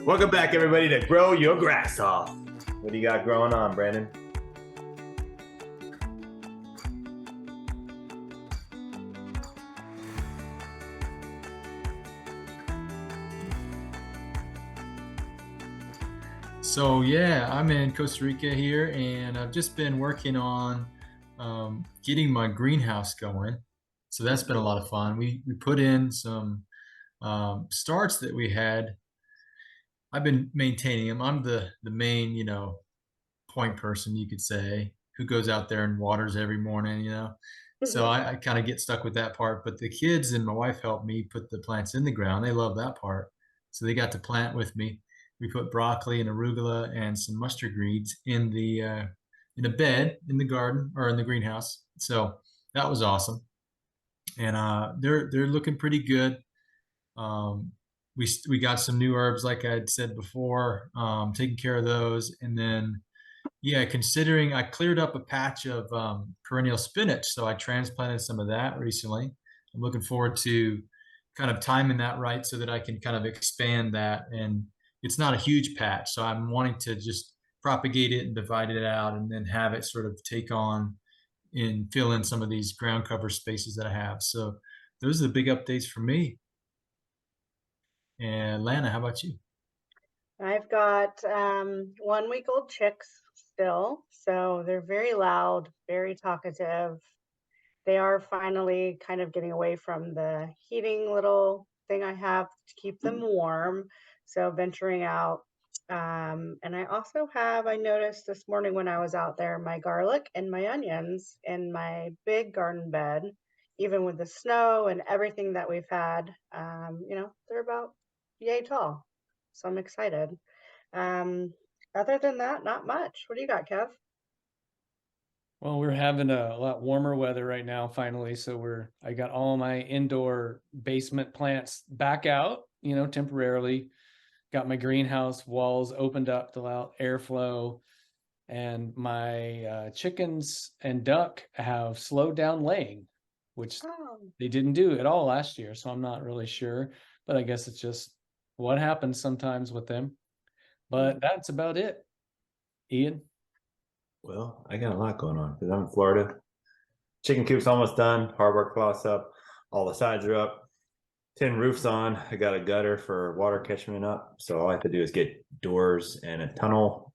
Welcome back, everybody, to Grow Your Grass Off. What do you got growing on, Brandon? So yeah, I'm in Costa Rica here, and I've just been working on getting my greenhouse going. So that's been a lot of fun. We put in some starts that we had. I've been maintaining them. I'm the main, point person, you could say, who goes out there and waters every morning. So I kind of get stuck with that part. But the kids and my wife helped me put the plants in the ground. They love that part. So they got to plant with me. We put broccoli and arugula and some mustard greens in a bed in the garden or in the greenhouse. So that was awesome. And they're looking pretty good. Um, we got some new herbs, like I'd said before, taking care of those, and then yeah, considering I cleared up a patch of perennial spinach, so I transplanted some of that recently. I'm looking forward to kind of timing that right so that I can kind of expand that. And it's not a huge patch, so I'm wanting to just propagate it and divide it out, and then have it sort of take on and fill in some of these ground cover spaces that I have. So those are the big updates for me. And Lana, how about you? I've got 1 week old chicks still, so they're very loud, very talkative. They are finally kind of getting away from the heating little thing I have to keep them warm. So venturing out. And I also I noticed this morning when I was out there, my garlic and my onions in my big garden bed, even with the snow and everything that we've had, they're about yay tall. So I'm excited. Um, Other than that, not much. What do you got, Kev? Well, we're having a lot warmer weather right now, finally. So I got all my indoor basement plants back out, temporarily. Got my greenhouse walls opened up to allow airflow. And my chickens and duck have slowed down laying, which they didn't do at all last year. So I'm not really sure, but I guess it's just what happens sometimes with them. But that's about it. Ian? Well, I got a lot going on because I'm in Florida. Chicken coop's almost done. Hardware cloth's up. All the sides are up. Tin roof's on. I got a gutter for water catchment up. So all I have to do is get doors and a tunnel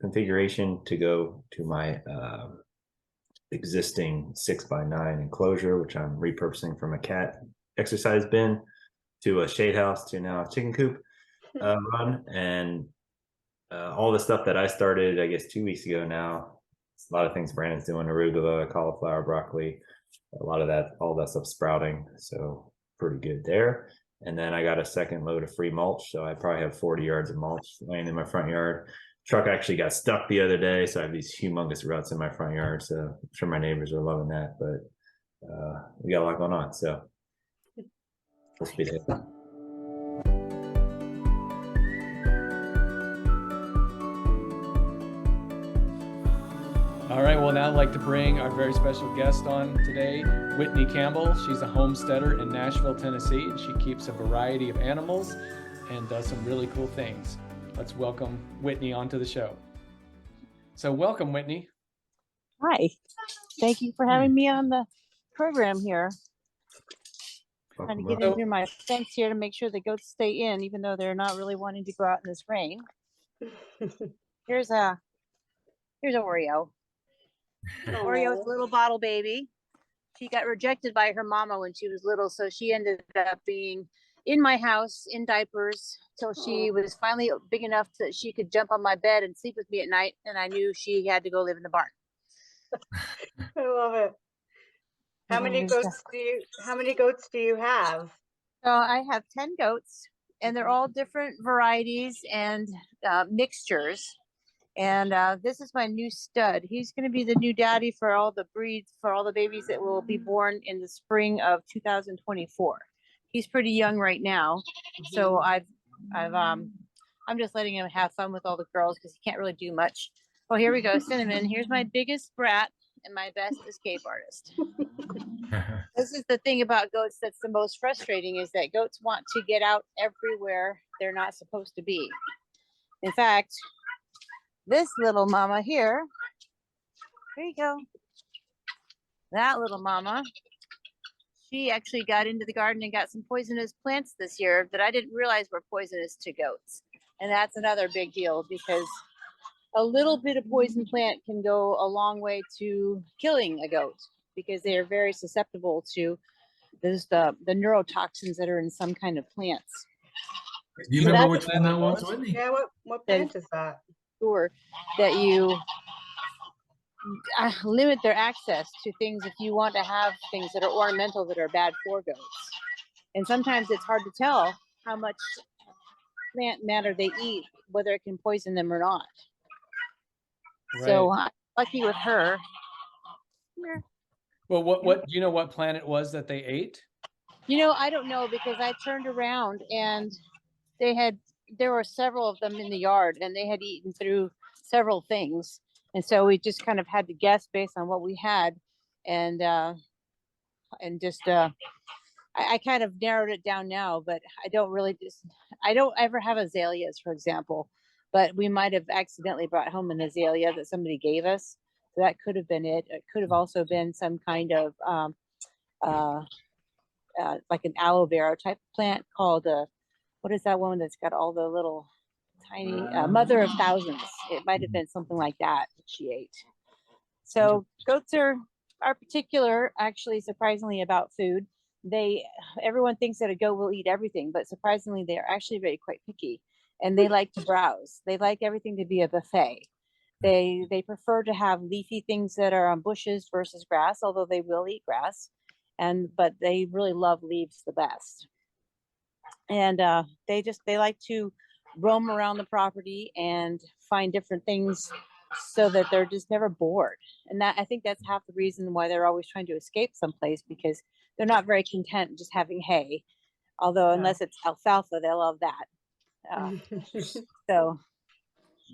configuration to go to my existing 6x9 enclosure, which I'm repurposing from a cat exercise bin to a shade house to now a chicken coop run. And all the stuff that I started, I guess, 2 weeks ago now. It's a lot of things Brandon's doing: arugula, cauliflower, broccoli. A lot of that, all that stuff sprouting. So pretty good there. And then I got a second load of free mulch. So I probably have 40 yards of mulch laying in my front yard. Truck actually got stuck the other day, so I have these humongous ruts in my front yard. So I'm sure my neighbors are loving that. But we got a lot going on. So full speed ahead. All right, well, now I'd like to bring our very special guest on today, Whitney Campbell. She's a homesteader in Nashville, Tennessee, and she keeps a variety of animals and does some really cool things. Let's welcome Whitney onto the show. So welcome, Whitney. Hi, thank you for having me on the program here. Trying to get in through my fence here to make sure the goats stay in, even though they're not really wanting to go out in this rain. Here's Oreo. Oreo's little bottle baby. She got rejected by her mama when she was little, so she ended up being in my house in diapers till she was finally big enough that she could jump on my bed and sleep with me at night, and I knew she had to go live in the barn. I love it. How many goats do you have? So I have 10 goats, and they're all different varieties and mixtures. And this is my new stud. He's going to be the new daddy for all the breeds, for all the babies that will be born in the spring of 2024. He's pretty young right now, so I'm just letting him have fun with all the girls because he can't really do much. Oh, here we go, Cinnamon. Here's my biggest brat. and my best escape artist. This is the thing about goats that's the most frustrating, is that goats want to get out everywhere they're not supposed to be. In fact, this little mama here you go. That little mama, she actually got into the garden and got some poisonous plants this year that I didn't realize were poisonous to goats. And that's another big deal, because a little bit of poison plant can go a long way to killing a goat, because they are very susceptible to the neurotoxins that are in some kind of plants. Do you remember which one that was, Whitney? Yeah, what plant is that? Sure, that you limit their access to things if you want to have things that are ornamental that are bad for goats. And sometimes it's hard to tell how much plant matter they eat, whether it can poison them or not. Right. So I'm lucky with her. Well, what do you know what plant it was that they ate? You know, I don't know, because I turned around and there were several of them in the yard, and they had eaten through several things. And so we just kind of had to guess based on what we had, and just I kind of narrowed it down now, but I don't ever have azaleas, for example, but we might have accidentally brought home an azalea that somebody gave us. So that could have been it. It could have also been some kind of like an aloe vera type plant called what is that one that's got all the little tiny mother of thousands? It might have been something like that she ate. So goats are particular, actually, surprisingly, about food. Everyone thinks that a goat will eat everything, but surprisingly, they are actually quite picky, and they like to browse. They like everything to be a buffet. They prefer to have leafy things that are on bushes versus grass, although they will eat grass, but they really love leaves the best. And they like to roam around the property and find different things, so that they're just never bored. And I think that's half the reason why they're always trying to escape someplace, because they're not very content just having hay. Although unless it's alfalfa, they love that. So,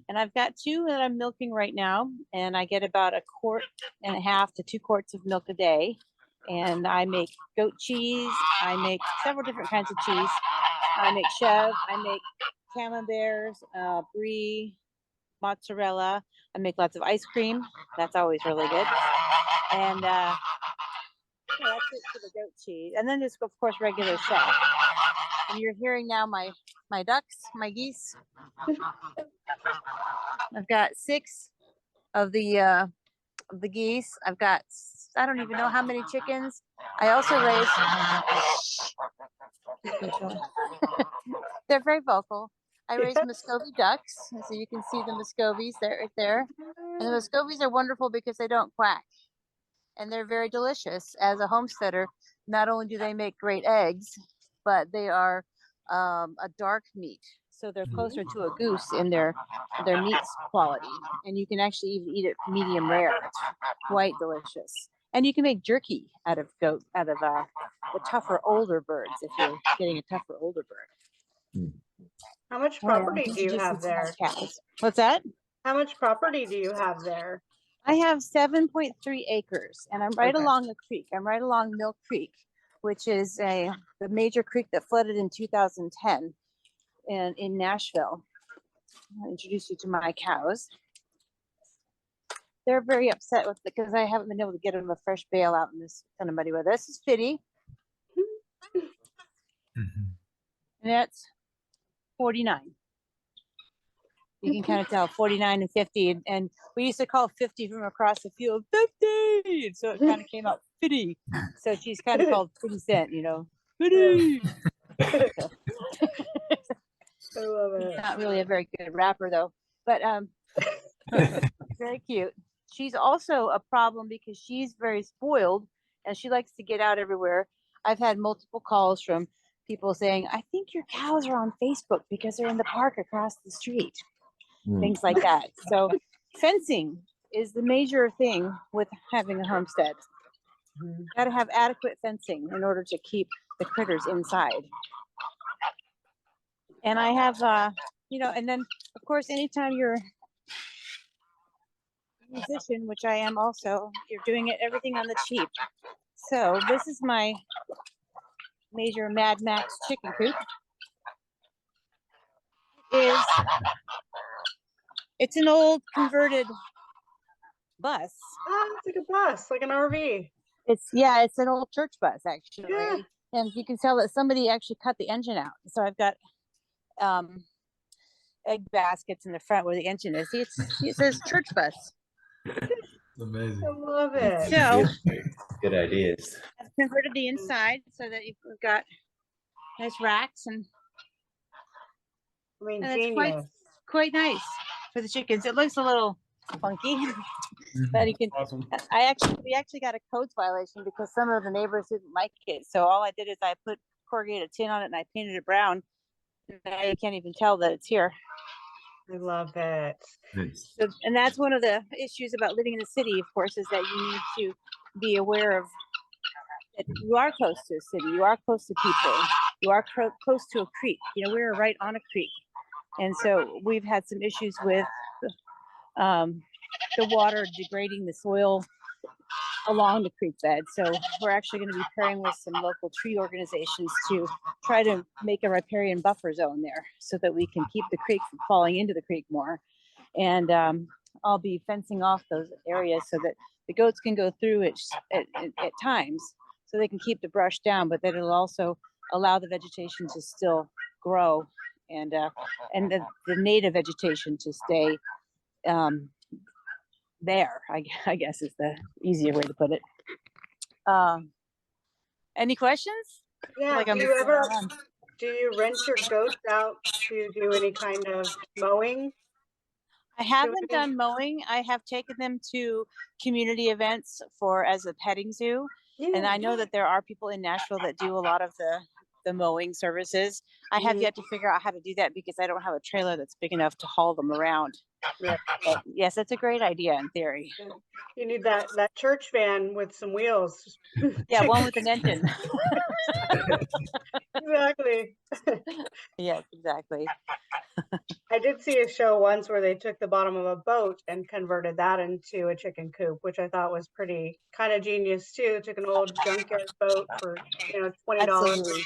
and I've got 2 that I'm milking right now, and I get about 1.5 quarts to 2 quarts of milk a day. And I make goat cheese. I make several different kinds of cheese. I make chev. I make camemberts, brie, mozzarella. I make lots of ice cream. That's always really good. And that's it for the goat cheese. And then just, of course, regular chev. And you're hearing now my ducks, my geese. I've got 6 of the geese. I've got, I don't even know how many chickens. I also raise. They're very vocal. I raise Muscovy ducks, so you can see the Muscovies right there. And the Muscovies are wonderful because they don't quack, and they're very delicious. As a homesteader, not only do they make great eggs, but they are a dark meat, so they're closer to a goose in their meat quality. And you can actually even eat it medium rare. It's quite delicious. And you can make jerky out of the tougher older birds if you're getting a tougher older bird. How much property do you have there? What's that? How much property do you have there? I have 7.3 acres, and I'm right along the creek. I'm right along Mill Creek, which is the major creek that flooded in 2010 in Nashville. I'll introduce you to my cows. They're very upset with it because I haven't been able to get them a fresh bale out in this kind of muddy weather. This is Fitty. And that's 49. You can kind of tell 49 and 50. And we used to call 50 from across the field 50. And so it kind of came out Fitty. So she's kind of called 50 Cent, Fitty. I love it. Not really a very good rapper though, but very cute. She's also a problem because she's very spoiled and she likes to get out everywhere. I've had multiple calls from people saying, I think your cows are on Facebook because they're in the park across the street. Things like that. So fencing is the major thing with having a homestead. Got to have adequate fencing in order to keep the critters inside. And I have, and then of course, anytime you're musician, which I am also, you're doing it everything on the cheap. So this is my major Mad Max chicken coop. It's an old converted bus. Oh, it's like a bus, like an RV. It's an old church bus actually. Yeah. And you can tell that somebody actually cut the engine out. So I've got egg baskets in the front where the engine is. See, it says church bus. It's amazing. I love it. So Good ideas. I've converted the inside so that you've got nice racks and it's quite nice for the chickens. It looks a little funky, but you can. Awesome. We actually got a codes violation because some of the neighbors didn't like it. So all I did is I put corrugated tin on it and I painted it brown. Now you can't even tell that it's here. I love it. Nice. So, and that's one of the issues about living in the city, of course, is that you need to be aware of that you are close to a city, you are close to people, you are close to a creek. You know, we're right on a creek. And so we've had some issues with the water degrading the soil along the creek bed. So we're actually going to be pairing with some local tree organizations to try to make a riparian buffer zone there so that we can keep the creek from falling into the creek more. And I'll be fencing off those areas so that the goats can go through it at times so they can keep the brush down, but that it'll also allow the vegetation to still grow and the native vegetation to stay there, I guess is the easier way to put it. Any questions? Yeah. Like Do you rent your goats out to do any kind of mowing? I haven't done mowing. I have taken them to community events as a petting zoo. Yeah. And I know that there are people in Nashville that do a lot of the mowing services. I have yet to figure out how to do that because I don't have a trailer that's big enough to haul them around. Yeah. But yes, that's a great idea in theory. You need that church van with some wheels. Yeah, one with an engine. Exactly. Yes, exactly. I did see a show once where they took the bottom of a boat and converted that into a chicken coop, which I thought was pretty kind of genius too. Took an old junkyard boat for $20.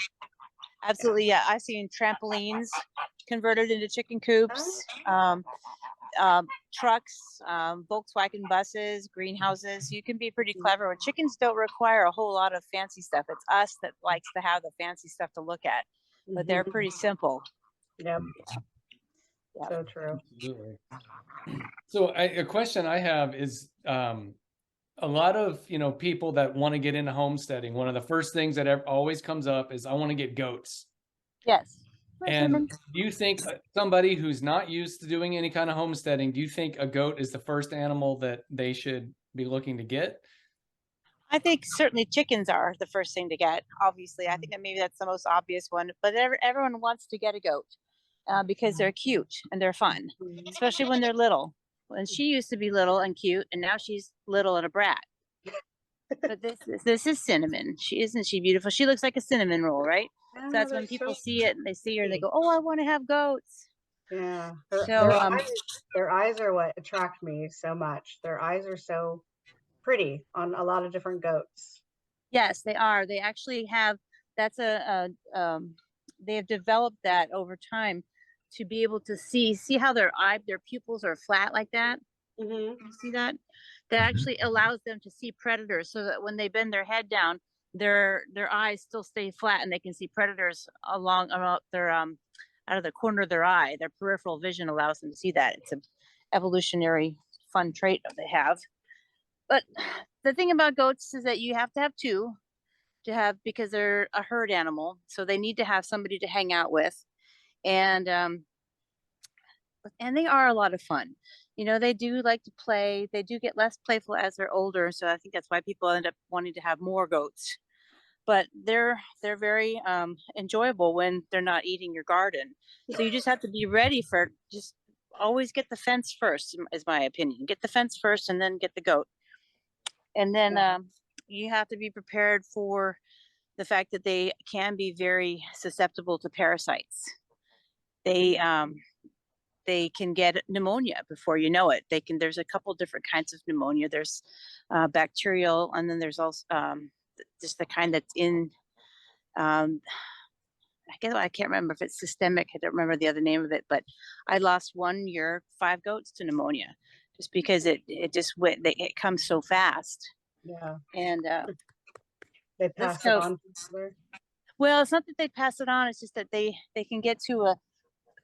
Absolutely, yeah. I've seen trampolines converted into chicken coops, trucks, Volkswagen buses, greenhouses. You can be pretty clever. Chickens don't require a whole lot of fancy stuff. It's us that likes to have the fancy stuff to look at, but they're pretty simple. Yep. Yeah. So true. Absolutely. So a question I have is a lot of people that want to get into homesteading, one of the first things that always comes up is I want to get goats. Yes. And do you think somebody who's not used to doing any kind of homesteading, do you think a goat is the first animal that they should be looking to get? I think certainly chickens are the first thing to get. Obviously, I think that maybe that's the most obvious one, but everyone wants to get a goat because they're cute and they're fun, especially when they're little. And she used to be little and cute, and now she's little and a brat. But this is Cinnamon. Isn't she beautiful? She looks like a cinnamon roll, right? So that's when people see it and they see her, they go, "Oh, I want to have goats." Yeah. Their eyes are what attract me so much. Their eyes are so pretty on a lot of different goats. Yes, they are. They actually have. That's they have developed that over time to be able to see how their pupils are flat like that. You see that? That actually allows them to see predators, so that when they bend their head down, their eyes still stay flat and they can see predators along their out of the corner of their eye. Their peripheral vision allows them to see that. It's an evolutionary fun trait that they have. But the thing about goats is that you have to have two because they're a herd animal, so they need to have somebody to hang out with, and they are a lot of fun. They do like to play. They do get less playful as they're older, so I think that's why people end up wanting to have more goats. But they're very enjoyable when they're not eating your garden. So you just have to be ready for just always get the fence first, is my opinion. Get the fence first and then get the goat. And then you have to be prepared for the fact that they can be very susceptible to parasites. They they can get pneumonia before you know it. There's a couple different kinds of pneumonia. There's bacterial, and then there's also just the kind that's in, I can't remember if it's systemic. I don't remember the other name of it, but I lost 1 year, 5 goats to pneumonia just because it just went, it comes so fast. Yeah. And They pass it on to each other. well, it's not that they pass it on. It's just that they can get to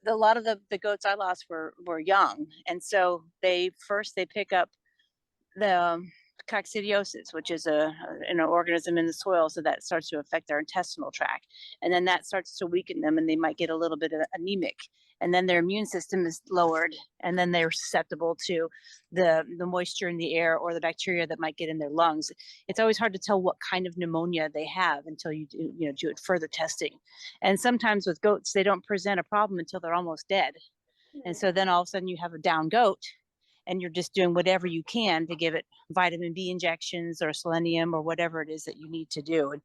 a lot of the goats I lost were young. And so they pick up the coccidiosis, which is an organism in the soil, so that starts to affect their intestinal tract, and then that starts to weaken them, and they might get a little bit of anemic, and then their immune system is lowered, and then they're susceptible to the moisture in the air or the bacteria that might get in their lungs. It's always hard to tell what kind of pneumonia they have until you do it further testing. And sometimes with goats, they don't present a problem until they're almost dead, and so then all of a sudden you have a down goat, and you're just doing whatever you can to give it vitamin B injections or selenium or whatever it is that you need to do. And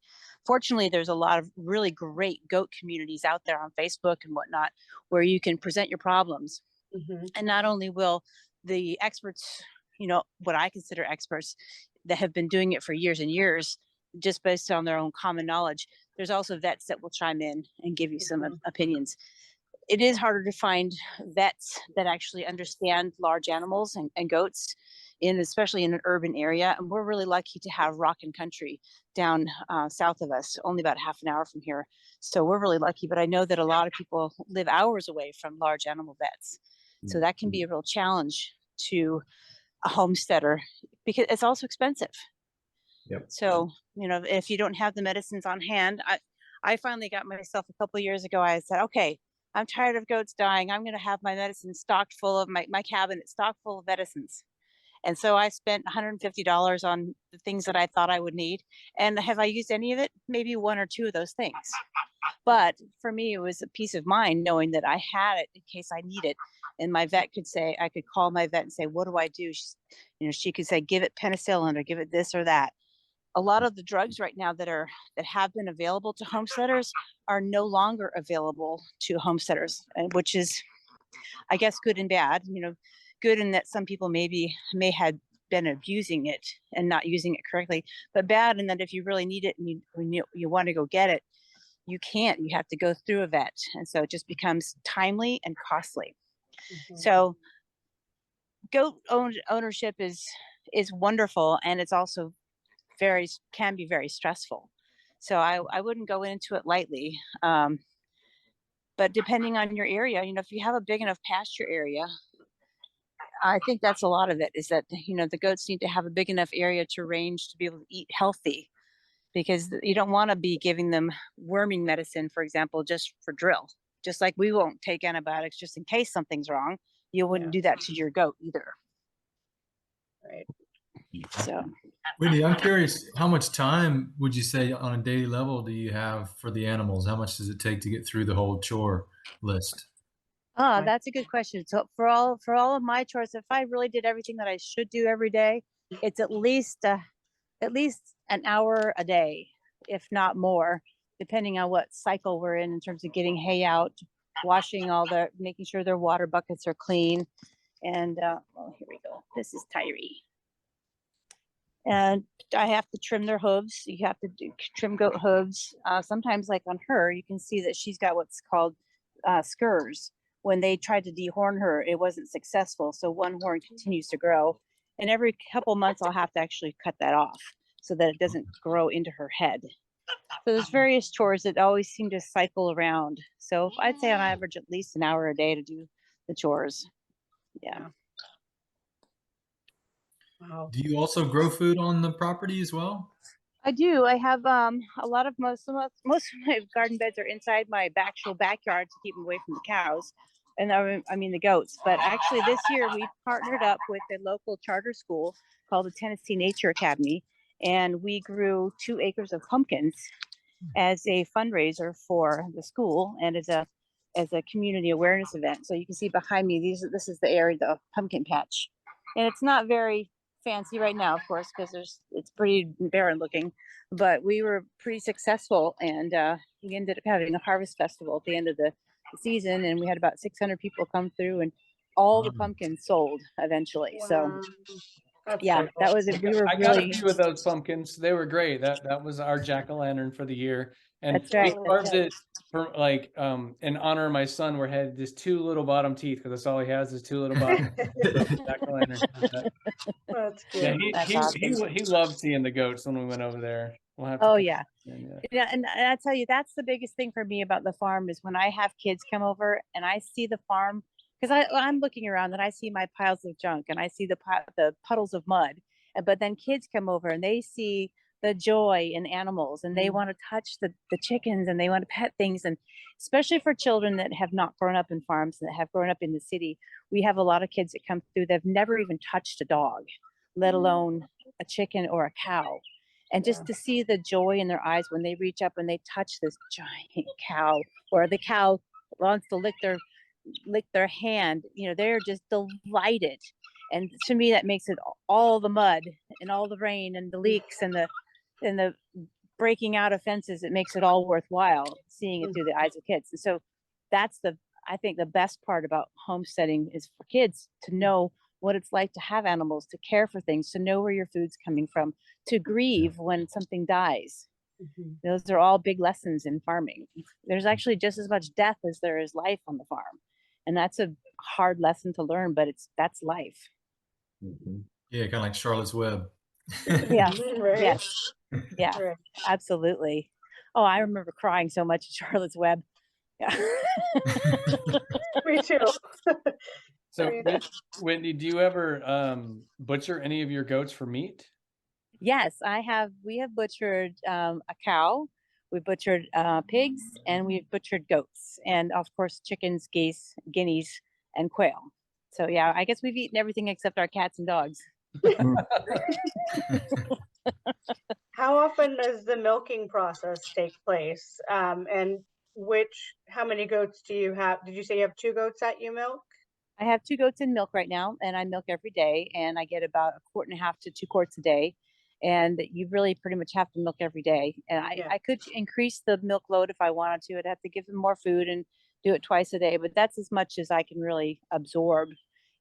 fortunately, there's a lot of really great goat communities out there on Facebook and whatnot, where you can present your problems. Mm-hmm. And not only will the experts, what I consider experts that have been doing it for years and years, just based on their own common knowledge, there's also vets that will chime in and give you some opinions. It is harder to find vets that actually understand large animals and goats, especially in an urban area. And we're really lucky to have Rockin' Country down south of us, only about half an hour from here. So we're really lucky. But I know that a lot of people live hours away from large animal vets. So that can be a real challenge to a homesteader because it's also expensive. Yep. So, if you don't have the medicines on hand, I finally got myself a couple of years ago, I said, okay, I'm tired of goats dying. I'm going to have my medicine stocked full of my cabinet stocked full of medicines. And so I spent $150 on the things that I thought I would need. And have I used any of it? Maybe 1 or 2 of those things. But for me, it was a peace of mind knowing that I had it in case I need it. And my vet could say, I could call my vet and say, what do I do? She could say, give it penicillin or give it this or that. A lot of the drugs right now that have been available to homesteaders are no longer available to homesteaders, which is, I guess, good and bad. Good in that some people may have been abusing it and not using it correctly, but bad in that if you really need it and you want to go get it, you can't. You have to go through a vet, and so it just becomes timely and costly. Mm-hmm. So, goat ownership is wonderful, and it's also can be very stressful. So I wouldn't go into it lightly. But depending on your area, if you have a big enough pasture area, I think that's a lot of it, is that, the goats need to have a big enough area to range to be able to eat healthy, because you don't want to be giving them worming medicine, for example, just for drill. Just like we won't take antibiotics just in case something's wrong. You wouldn't do that to your goat either. Right. So, Whitney, I'm curious, how much time would you say on a daily level do you have for the animals? How much does it take to get through the whole chore list? Oh, that's a good question. So for all of my chores, if I really did everything that I should do every day, it's at least an hour a day, if not more, depending on what cycle we're in terms of getting hay out, making sure their water buckets are clean. And here we go. This is Tyree. And I have to trim their hooves. You have to trim goat hooves. Sometimes, like on her, you can see that she's got what's called scurs. When they tried to dehorn her, it wasn't successful. So one horn continues to grow. And every couple months, I'll have to actually cut that off so that it doesn't grow into her head. So there's various chores that always seem to cycle around. So I'd say on average, at least an hour a day to do the chores. Yeah. Wow. Do you also grow food on the property as well? I do. I have a lot of most of my garden beds are inside my actual backyard to keep them away from the cows, and I mean the goats. But actually, this year we partnered up with a local charter school called the Tennessee Nature Academy, and we grew 2 acres of pumpkins as a fundraiser for the school and as a community awareness event. So you can see behind me, this is the area, the pumpkin patch, and it's not very fancy right now, of course, because it's pretty barren looking, but we were pretty successful, and we ended up having a harvest festival at the end of the season, and we had about 600 people come through, and all the pumpkins sold eventually. So Wow. That's yeah, so that cool. was it. We were I got a really, few of those pumpkins. They were great. That was our jack-o'-lantern for the year. And That's right, we that's carved right. it for like in honor of my son, where he had just 2 little bottom teeth, because that's all he has is 2 little bottom jack-o'-lantern. That's cute. Yeah, That's awesome. he loved seeing the goats when we went over there. We'll have to Oh come yeah. in, yeah. Yeah, and I tell you, that's the biggest thing for me about the farm is when I have kids come over and I see the farm, because I'm looking around and I see my piles of junk and I see the puddles of mud, but then kids come over and they see the joy in animals and they want to touch the chickens and they want to pet things. And especially for children that have not grown up in farms and that have grown up in the city, we have a lot of kids that come through that have never even touched a dog, let alone a chicken or a cow. And just to see the joy in their eyes when they reach up and they touch this giant cow, or the cow wants to lick their hand, you know, they're just delighted. And to me, that makes it all the mud and all the rain and the leaks and the breaking out of fences. It makes it all worthwhile seeing it through the eyes of kids. And so that's I think the best part about homesteading is for kids to know what it's like to have animals, to care for things, to know where your food's coming from, to grieve when something dies. Those are all big lessons in farming. There's actually just as much death as there is life on the farm. And that's a hard lesson to learn, but that's life. Yeah, kind of like Charlotte's Web. Yeah. Right? Yes. Yeah, Right. absolutely. Oh, I remember crying so much at Charlotte's Web. Yeah. Me too. So Whitney, do you ever butcher any of your goats for meat? Yes, we have butchered a cow, we butchered pigs, and we've butchered goats, and of course chickens, geese, guineas, and quail. So yeah, I guess we've eaten everything except our cats and dogs. How often does the milking process take place? And how many goats do you have? Did you say you have 2 goats that you milk? I have 2 goats in milk right now, and I milk every day, and I get about 1.5 to 2 quarts a day. And you really pretty much have to milk every day. And I could increase the milk load if I wanted to. I'd have to give them more food and do it twice a day, but that's as much as I can really absorb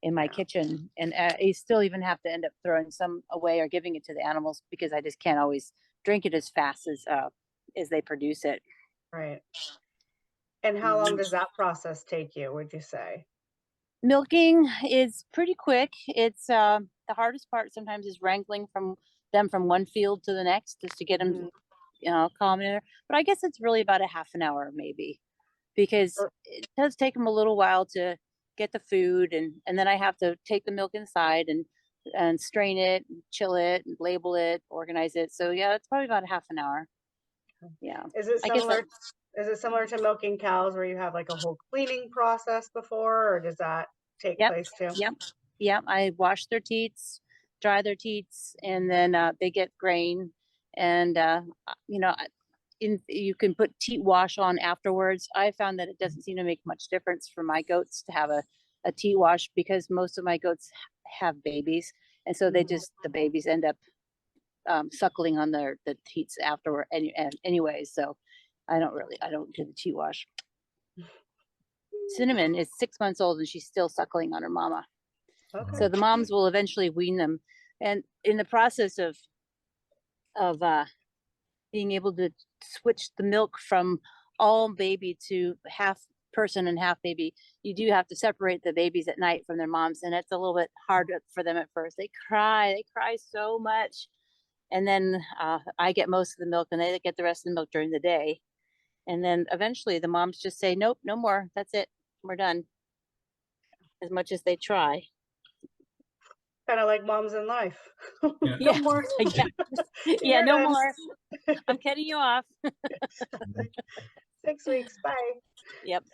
in my kitchen. And I still even have to end up throwing some away or giving it to the animals because I just can't always drink it as fast as they produce it. Right. And how long does that process take you, would you say? Milking is pretty quick. It's the hardest part sometimes is wrangling from one field to the next just to get them, calm in there. But I guess it's really about a half an hour maybe, because it does take them a little while to get the food, and then I have to take the milk inside and strain it, and chill it, and label it, organize it. So yeah, it's probably about a half an hour. Yeah. Is it similar to milking cows where you have like a whole cleaning process before, or does that take place too? Yep. I wash their teats, dry their teats, and then they get grain. And you can put teat wash on afterwards. I found that it doesn't seem to make much difference for my goats to have a teat wash because most of my goats have babies, and so the babies end up suckling on the teats afterward anyway. So I don't do the teat wash. Cinnamon is 6 months old and she's still suckling on her mama. Okay. So the moms will eventually wean them, and in the process of being able to switch the milk from all baby to half person and half baby, you do have to separate the babies at night from their moms, and it's a little bit hard for them at first. They cry so much, and then I get most of the milk and they get the rest of the milk during the day, and then eventually the moms just say, nope, no more, that's it, we're done, as much as they try. Kind of like moms in life. No more. Yeah, no more. I'm cutting you off. 6 weeks, bye. Yep.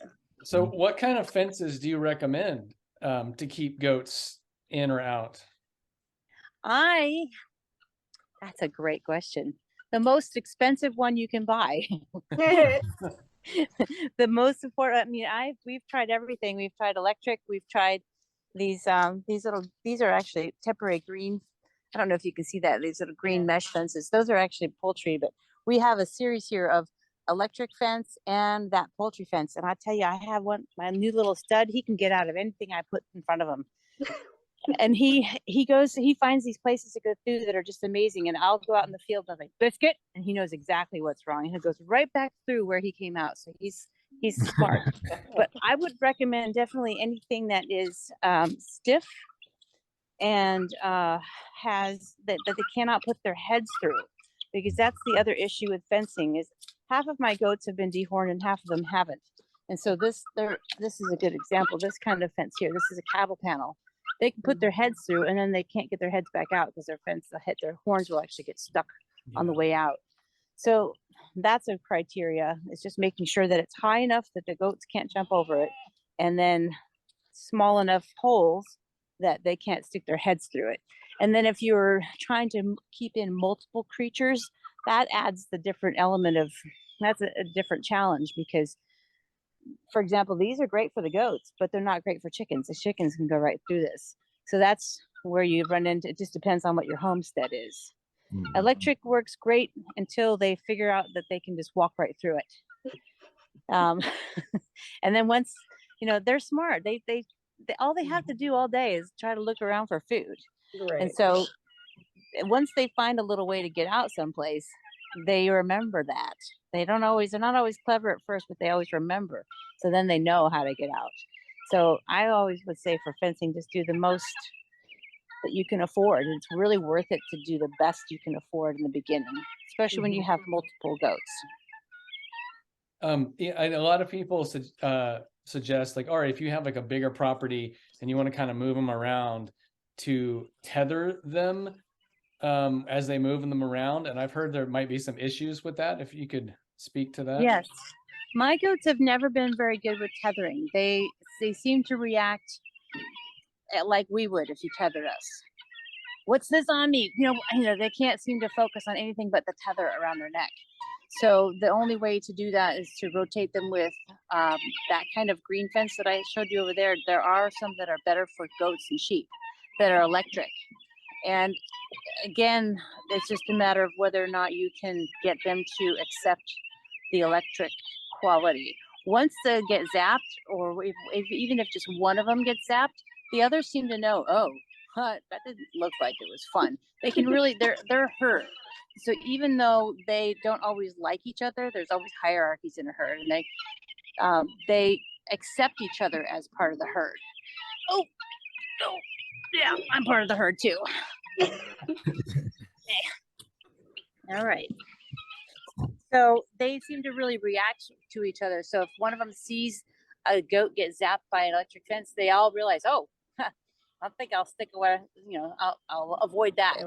So what kind of fences do you recommend to keep goats in or out? That's a great question. The most expensive one you can buy. The most important, we've tried everything. We've tried electric, we've tried these are actually temporary green. I don't know if you can see that. These little green mesh fences. Those are actually poultry, but we have a series here of electric fence and that poultry fence. And I tell you, I have my new little stud. He can get out of anything I put in front of him. And he finds these places to go through that are just amazing. And I'll go out in the field and I'm like, biscuit, and he knows exactly what's wrong. And he goes right back through where he came out. So he's smart. But I would recommend definitely anything that is stiff and has that they cannot put their heads through, because that's the other issue with fencing is half of my goats have been dehorned and half of them haven't. And so this is a good example. This kind of fence here, this is a cattle panel. They can put their heads through and then they can't get their heads back out because their horns will actually get stuck on the way out. So that's a criteria. It's just making sure that it's high enough that the goats can't jump over it, and then small enough holes that they can't stick their heads through it. And then if you're trying to keep in multiple creatures, that adds the different element of, that's a different challenge, because for example, these are great for the goats, but they're not great for chickens. The chickens can go right through this. So that's where you run into, it just depends on what your homestead is. Mm-hmm. Electric works great until they figure out that they can just walk right through it. And then once, they're smart, they all they have to do all day is try to look around for food. Right. And so once they find a little way to get out someplace, they remember that. They're not always clever at first, but they always remember. So then they know how to get out. So I always would say for fencing, just do the most that you can afford. It's really worth it to do the best you can afford in the beginning, especially when you have multiple goats. Yeah, a lot of people suggest, like, all right, if you have like a bigger property and you want to kind of move them around, to tether them as they move them around. And I've heard there might be some issues with that. If you could speak to that. Yes, my goats have never been very good with tethering. They seem to react like we would if you tethered us. What's this on me? They can't seem to focus on anything but the tether around their neck. So the only way to do that is to rotate them with that kind of green fence that I showed you over there. There are some that are better for goats and sheep that are electric. And again, it's just a matter of whether or not you can get them to accept the electric quality. Once they get zapped, or even if just one of them gets zapped, the others seem to know, that didn't look like it was fun. They can really, they're hurt. So even though they don't always like each other, there's always hierarchies in a herd, and they accept each other as part of the herd. Oh, yeah, I'm part of the herd too. All right. So they seem to really react to each other. So if one of them sees a goat get zapped by an electric fence, they all realize, I think I'll stick away. I'll avoid that.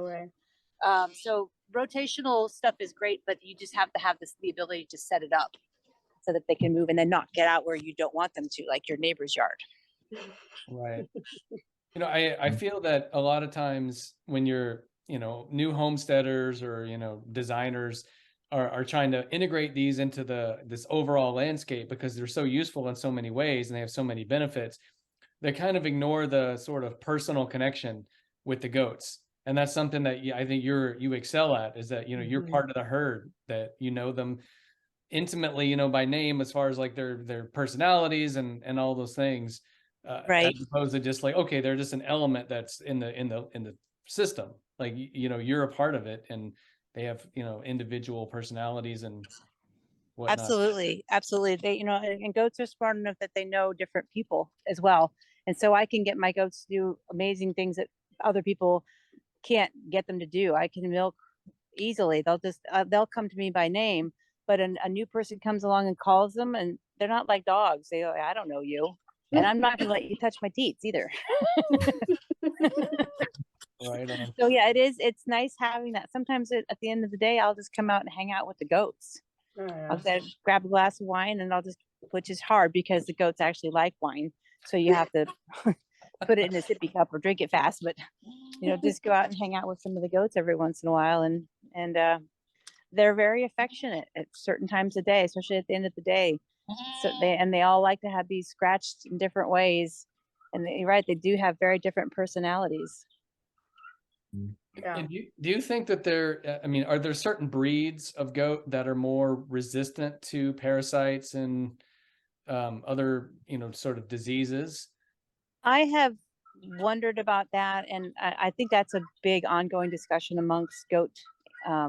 So rotational stuff is great, but you just have to have the ability to set it up so that they can move and then not get out where you don't want them to, like your neighbor's yard. Right. I feel that a lot of times when you're, new homesteaders or, designers are trying to integrate these into this overall landscape because they're so useful in so many ways and they have so many benefits, they kind of ignore the sort of personal connection with the goats. And that's something that I think you excel at, is that, you're part of the herd, that you know them intimately, by name, as far as like their personalities and all those things. Right. As opposed to just like, okay, they're just an element that's in the system. Like, you're a part of it, and they have, individual personalities and whatnot. Absolutely. They, and goats are smart enough that they know different people as well. And so I can get my goats to do amazing things that other people can't get them to do. I can milk easily. They'll come to me by name, but a new person comes along and calls them, and they're not like dogs. They go, I don't know you. And I'm not going to let you touch my teats either. Right on. So yeah, it's nice having that. Sometimes at the end of the day, I'll just come out and hang out with the goats. Oh, yeah. I'll grab a glass of wine, and which is hard because the goats actually like wine. So you have to put it in a sippy cup or drink it fast, but just go out and hang out with some of the goats every once in a while. And they're very affectionate at certain times of day, especially at the end of the day. So they all like to be scratched in different ways. And you're right, they do have very different personalities. Yeah. And do you think that I mean, are there certain breeds of goat that are more resistant to parasites and other, sort of diseases? I have wondered about that, and I think that's a big ongoing discussion amongst goat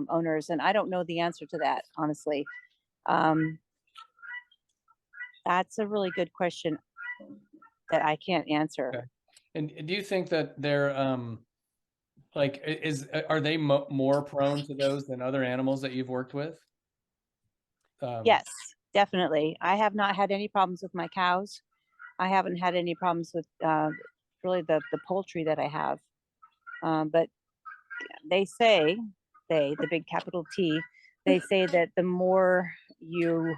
owners, and I don't know the answer to that, honestly. That's a really good question that I can't answer. Okay. And do you think that they're like are they more prone to those than other animals that you've worked with? Yes, definitely. I have not had any problems with my cows. I haven't had any problems with really the poultry that I have. But they say, the big capital T, they say that the more you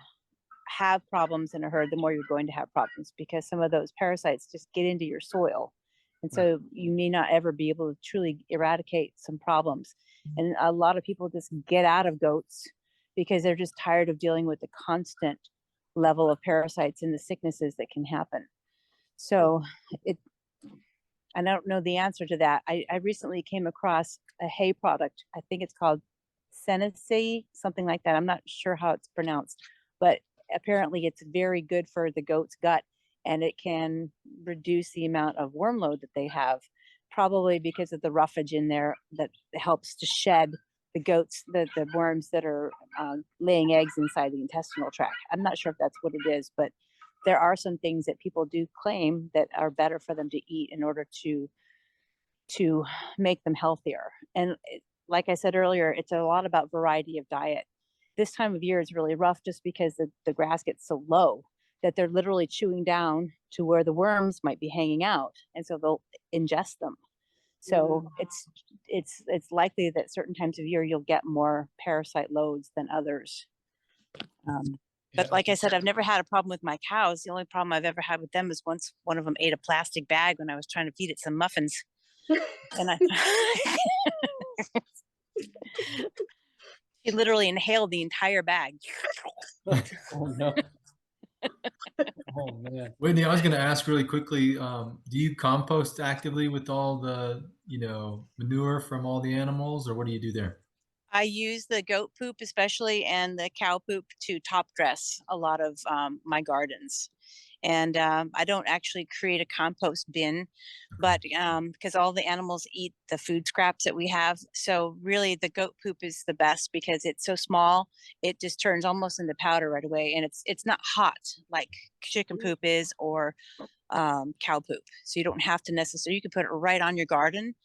have problems in a herd, the more you're going to have problems, because some of those parasites just get into your soil. And so you may not ever be able to truly eradicate some problems. And a lot of people just get out of goats because they're just tired of dealing with the constant level of parasites and the sicknesses that can happen. So I don't know the answer to that. I recently came across a hay product. I think it's called Senescee, something like that. I'm not sure how it's pronounced, but apparently it's very good for the goat's gut, and it can reduce the amount of worm load that they have, probably because of the roughage in there that helps to shed the goats, the worms that are laying eggs inside the intestinal tract. I'm not sure if that's what it is, but there are some things that people do claim that are better for them to eat in order to make them healthier. And like I said earlier, it's a lot about variety of diet. This time of year is really rough just because the grass gets so low that they're literally chewing down to where the worms might be hanging out, and so they'll ingest them. So it's likely that certain times of year you'll get more parasite loads than others. But like I said, I've never had a problem with my cows. The only problem I've ever had with them is once one of them ate a plastic bag when I was trying to feed it some muffins. And he literally inhaled the entire bag. Oh no. Oh man. Whitney, I was going to ask really quickly, do you compost actively with all the, manure from all the animals, or what do you do there? I use the goat poop especially and the cow poop to top dress a lot of my gardens. And I don't actually create a compost bin, but because all the animals eat the food scraps that we have. So really the goat poop is the best because it's so small, it just turns almost into powder right away. And it's not hot like chicken poop is, or cow poop. So you don't have to necessarily, you can put it right on your garden.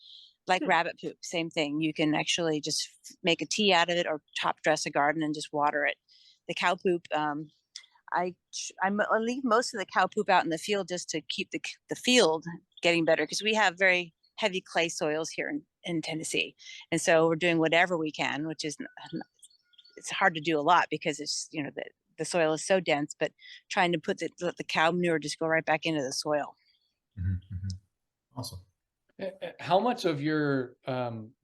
Like rabbit poop, same thing. You can actually just make a tea out of it or top dress a garden and just water it. The cow poop, I leave most of the cow poop out in the field just to keep the field getting better, because we have very heavy clay soils here in Tennessee. And so we're doing whatever we can, which is, it's hard to do a lot because it's, the soil is so dense, but trying to let the cow manure just go right back into the soil. Awesome. How much of your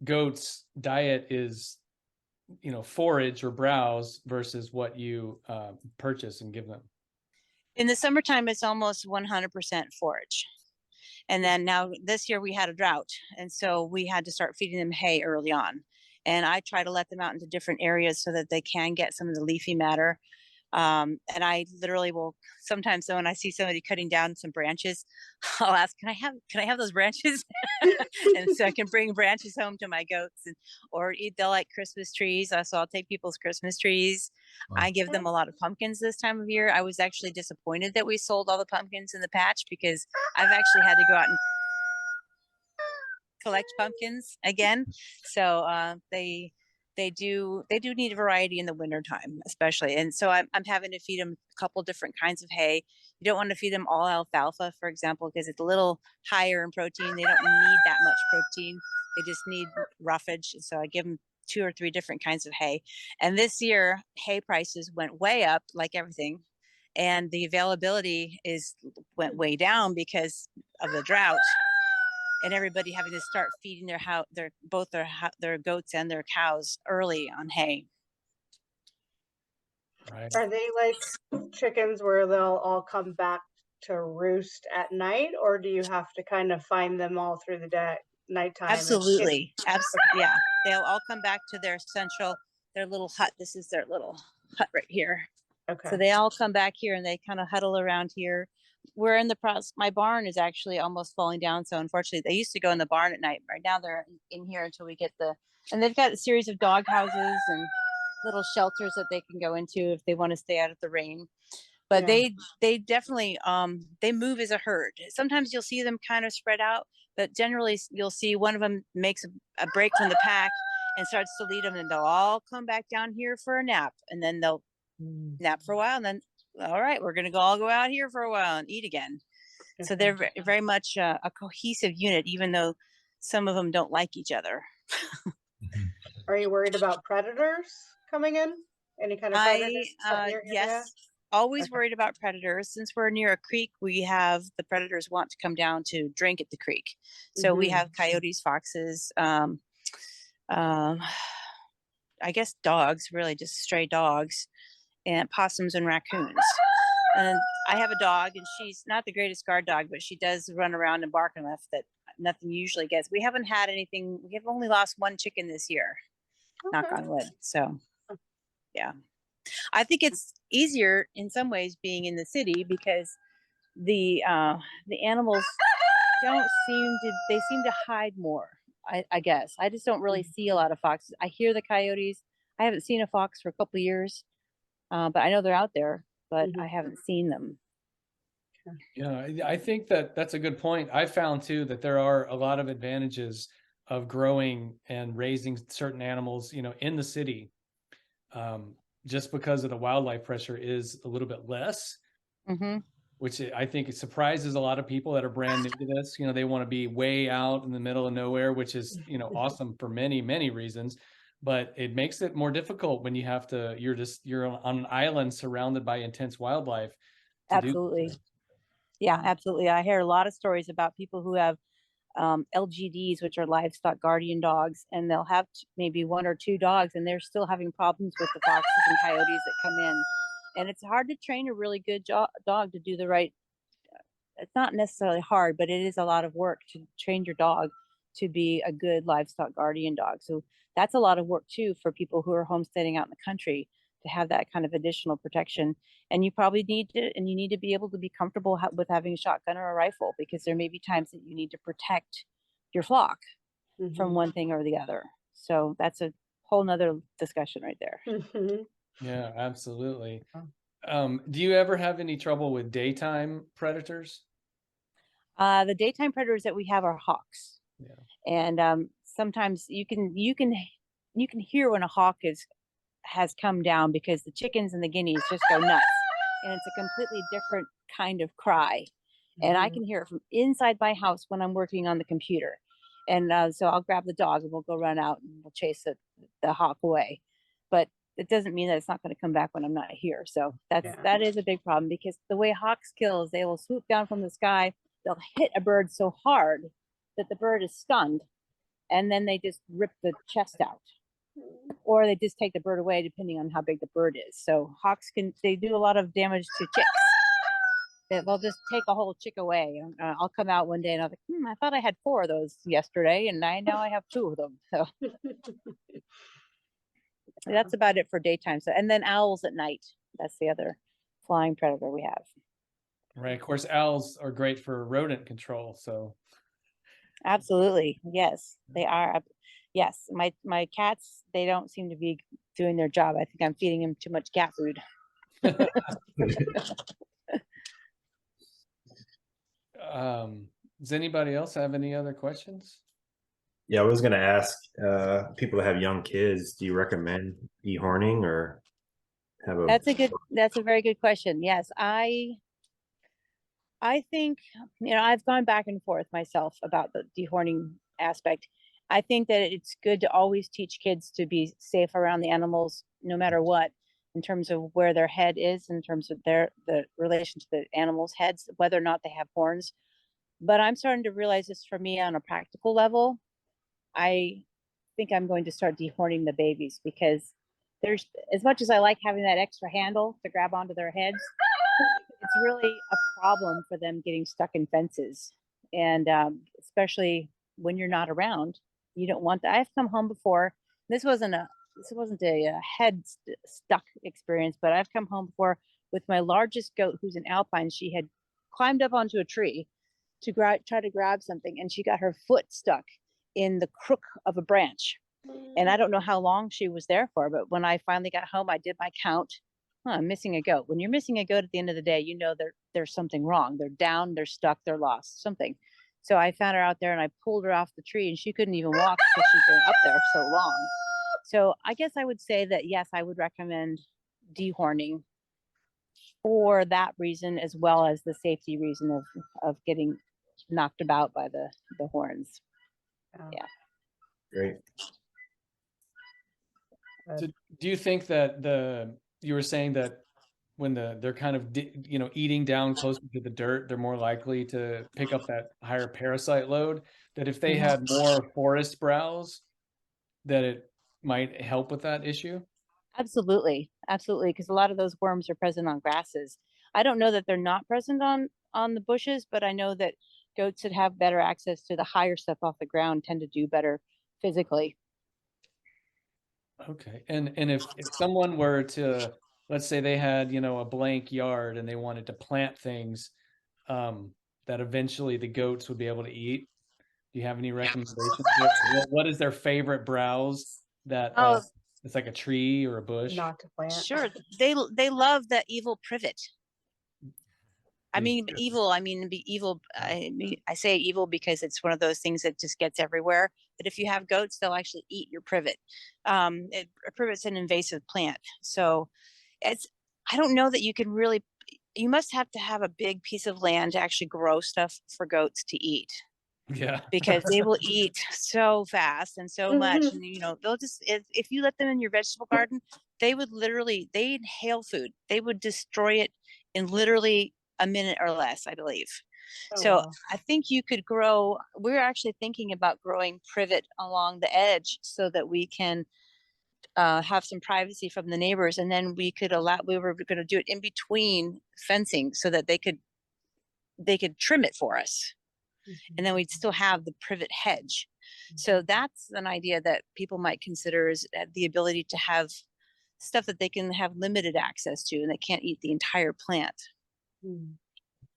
goats' diet is, forage or browse versus what you purchase and give them? In the summertime, it's almost 100% forage. And then now this year we had a drought, and so we had to start feeding them hay early on. And I try to let them out into different areas so that they can get some of the leafy matter. And I literally will sometimes, when I see somebody cutting down some branches, I'll ask, can I have those branches? And so I can bring branches home to my goats, or they'll like Christmas trees. So I'll take people's Christmas trees. Wow. I give them a lot of pumpkins this time of year. I was actually disappointed that we sold all the pumpkins in the patch, because I've actually had to go out and collect pumpkins again. So they do need a variety in the wintertime, especially. And so I'm having to feed them a couple different kinds of hay. You don't want to feed them all alfalfa, for example, because it's a little higher in protein. They don't need that much protein. They just need roughage. So I give them 2 or 3 different kinds of hay. And this year, hay prices went way up, like everything. And the availability went way down because of the drought. And everybody having to start feeding both their goats and their cows early on hay. Right. Are they like chickens where they'll all come back to roost at night, or do you have to kind of find them all through the day? nighttime. Absolutely. Absolutely. Yeah. They'll all come back to their little hut. This is their little hut right here. Okay. So they all come back here and they kind of huddle around here. We're in the process. My barn is actually almost falling down. So unfortunately, they used to go in the barn at night. Right now they're in here until we get and they've got a series of dog houses and little shelters that they can go into if they want to stay out of the rain. But Yeah. they definitely they move as a herd. Sometimes you'll see them kind of spread out, but generally you'll see one of them makes a break from the pack and starts to lead them, and they'll all come back down here for a nap, and then they'll nap for a while, and then all right, we're gonna all go out here for a while and eat again. So they're very much a cohesive unit, even though some of them don't like each other. Are you worried about predators coming in? Any kind of predators? Yes, always worried about predators. Since we're near a creek, we have the predators want to come down to drink at the creek. So we have coyotes, foxes, I guess dogs, really just stray dogs, and possums and raccoons. And I have a dog, and she's not the greatest guard dog, but she does run around and bark enough that nothing usually gets. We haven't had anything. We have only lost one chicken this year, knock on wood. So yeah, I think it's easier in some ways being in the city because the animals they seem to hide more. I guess I just don't really see a lot of foxes. I hear the coyotes. I haven't seen a fox for a couple of years, but I know they're out there, but I haven't seen them. Yeah, I think that's a good point. I found too that there are a lot of advantages of growing and raising certain animals, in the city, just because of the wildlife pressure is a little bit less, which I think it surprises a lot of people that are brand new to this. They want to be way out in the middle of nowhere, which is, awesome for many, many reasons. But it makes it more difficult when you're on an island surrounded by intense wildlife. Absolutely. Yeah, absolutely. I hear a lot of stories about people who have LGDs, which are livestock guardian dogs, and they'll have maybe one or two dogs, and they're still having problems with the foxes and coyotes that come in. And it's hard to train a really good dog to do the right. It's not necessarily hard, but it is a lot of work to train your dog to be a good livestock guardian dog. So that's a lot of work too for people who are homesteading out in the country to have that kind of additional protection. And you probably need to be able to be comfortable with having a shotgun or a rifle, because there may be times that you need to protect your flock from one thing or the other. So that's a whole nother discussion right there. Yeah, absolutely. Do you ever have any trouble with daytime predators? The daytime predators that we have are hawks. Yeah. And sometimes you can hear when a hawk has come down, because the chickens and the guineas just go nuts, and it's a completely different kind of cry. And I can hear it from inside my house when I'm working on the computer. And so I'll grab the dog and we'll go run out and we'll chase the hawk away. But it doesn't mean that it's not going to come back when I'm not here. So that is a big problem, because the way hawks kill is they will swoop down from the sky. They'll hit a bird so hard that the bird is stunned, and then they just rip the chest out, or they just take the bird away depending on how big the bird is. So hawks they do a lot of damage to chicks. They'll just take a whole chick away. I'll come out one day and I'll be like, I thought I had 4 of those yesterday, and now I have 2 of them. So that's about it for daytime. So, and then owls at night. That's the other flying predator we have. Right. Of course, owls are great for rodent control. So absolutely. Yes, they are. Yes. My cats, they don't seem to be doing their job. I think I'm feeding them too much cat food. Does anybody else have any other questions? Yeah, I was going to ask people that have young kids, do you recommend dehorning or have a... That's a very good question. Yes, I think, I've gone back and forth myself about the dehorning aspect. I think that it's good to always teach kids to be safe around the animals, no matter what, in terms of where their head is, in terms of the relation to the animals' heads, whether or not they have horns. But I'm starting to realize this for me on a practical level. I think I'm going to start dehorning the babies, because there's, as much as I like having that extra handle to grab onto their heads, it's really a problem for them getting stuck in fences. And especially when you're not around. You don't want that. I've come home before. This wasn't a head stuck experience, but I've come home before with my largest goat, who's an alpine. She had climbed up onto a tree to try to grab something, and she got her foot stuck in the crook of a branch. And I don't know how long she was there for, but when I finally got home, I did my count. I'm missing a goat. When you're missing a goat at the end of the day, you know there's something wrong. They're down, they're stuck, they're lost, something. So I found her out there and I pulled her off the tree, and she couldn't even walk because she'd been up there so long. So I guess I would say that, yes, I would recommend dehorning for that reason, as well as the safety reason of getting knocked about by the horns. Yeah. Great. So do you think that you were saying that when they're kind of eating down closer to the dirt, they're more likely to pick up that higher parasite load, that if they had more forest browse, that it might help with that issue? Absolutely, because a lot of those worms are present on grasses. I don't know that they're not present on the bushes, but I know that goats that have better access to the higher stuff off the ground tend to do better physically. Okay. And if someone were to, let's say they had, a blank yard and they wanted to plant things that eventually the goats would be able to eat, do you have any recommendations? What is their favorite browse that it's like a tree or a bush? Not to plant. Sure. They love the evil privet. I mean, evil. Be evil. I say evil because it's one of those things that just gets everywhere. But if you have goats, they'll actually eat your privet. Privet's an invasive plant, so I don't know that you can really. You must have to have a big piece of land to actually grow stuff for goats to eat. Yeah. Because they will eat so fast and so much, and they'll just if you let them in your vegetable garden, they inhale food. They would destroy it in literally a minute or less, I believe. Wow. I think you could grow. We're actually thinking about growing privet along the edge so that we can have some privacy from the neighbors, and then we were going to do it in between fencing so that they could trim it for us. And then we'd still have the privet hedge. So that's an idea that people might consider, is the ability to have stuff that they can have limited access to, and they can't eat the entire plant.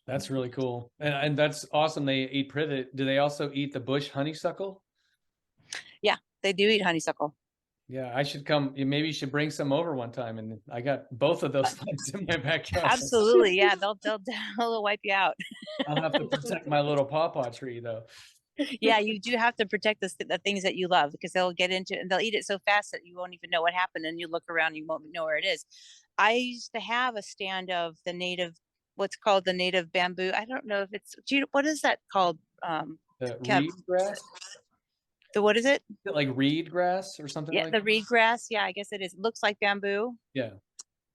That's really cool. And that's awesome. They eat privet. Do they also eat the bush honeysuckle? Yeah, they do eat honeysuckle. Yeah, I should come. Maybe you should bring some over one time. And I got both of those things in my backyard. Absolutely. Yeah, they'll wipe you out. I'll have to protect my little pawpaw tree, though. Yeah, you do have to protect the things that you love, because they'll get into it and they'll eat it so fast that you won't even know what happened. And you look around, you won't know where it is. I used to have a stand of what's called the native bamboo. I don't know if what is that called? The reed grass? What is it? Is it like reed grass or something? Yeah, the reed grass. Yeah, I guess it is. It looks like bamboo. Yeah.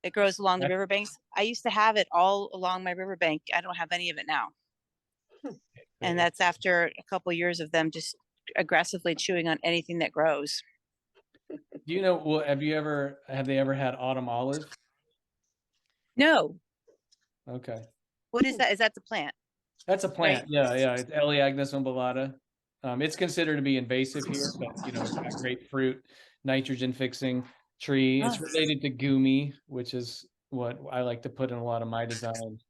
It grows along the riverbanks. I used to have it all along my riverbank. I don't have any of it now. And that's after a couple of years of them just aggressively chewing on anything that grows. Do you know, have they ever had autumn olive? No. Okay. What is that? Is that the plant? That's a plant. Right? Yeah. It's Elaeagnus umbellata. It's considered to be invasive here, but it's got great fruit, nitrogen fixing tree. It's related to gumi, which is what I like to put in a lot of my designs.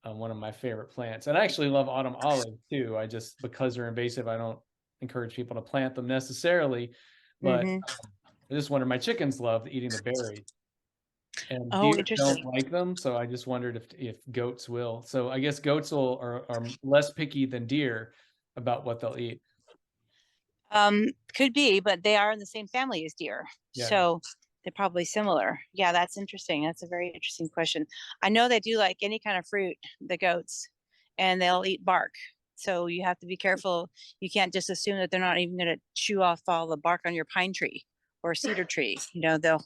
One of my favorite plants. And I actually love autumn olive too. Because they're invasive, I don't encourage people to plant them necessarily. But I just wonder, my chickens love eating the berries. And deer don't like them, so I just wondered if goats will. So I guess goats are less picky than deer about what they'll eat. Could be, but they are in the same family as deer, so they're probably similar. Yeah, that's interesting. That's a very interesting question. I know they do like any kind of fruit, the goats, and they'll eat bark. So you have to be careful. You can't just assume that they're not even going to chew off all the bark on your pine tree or cedar tree. They'll.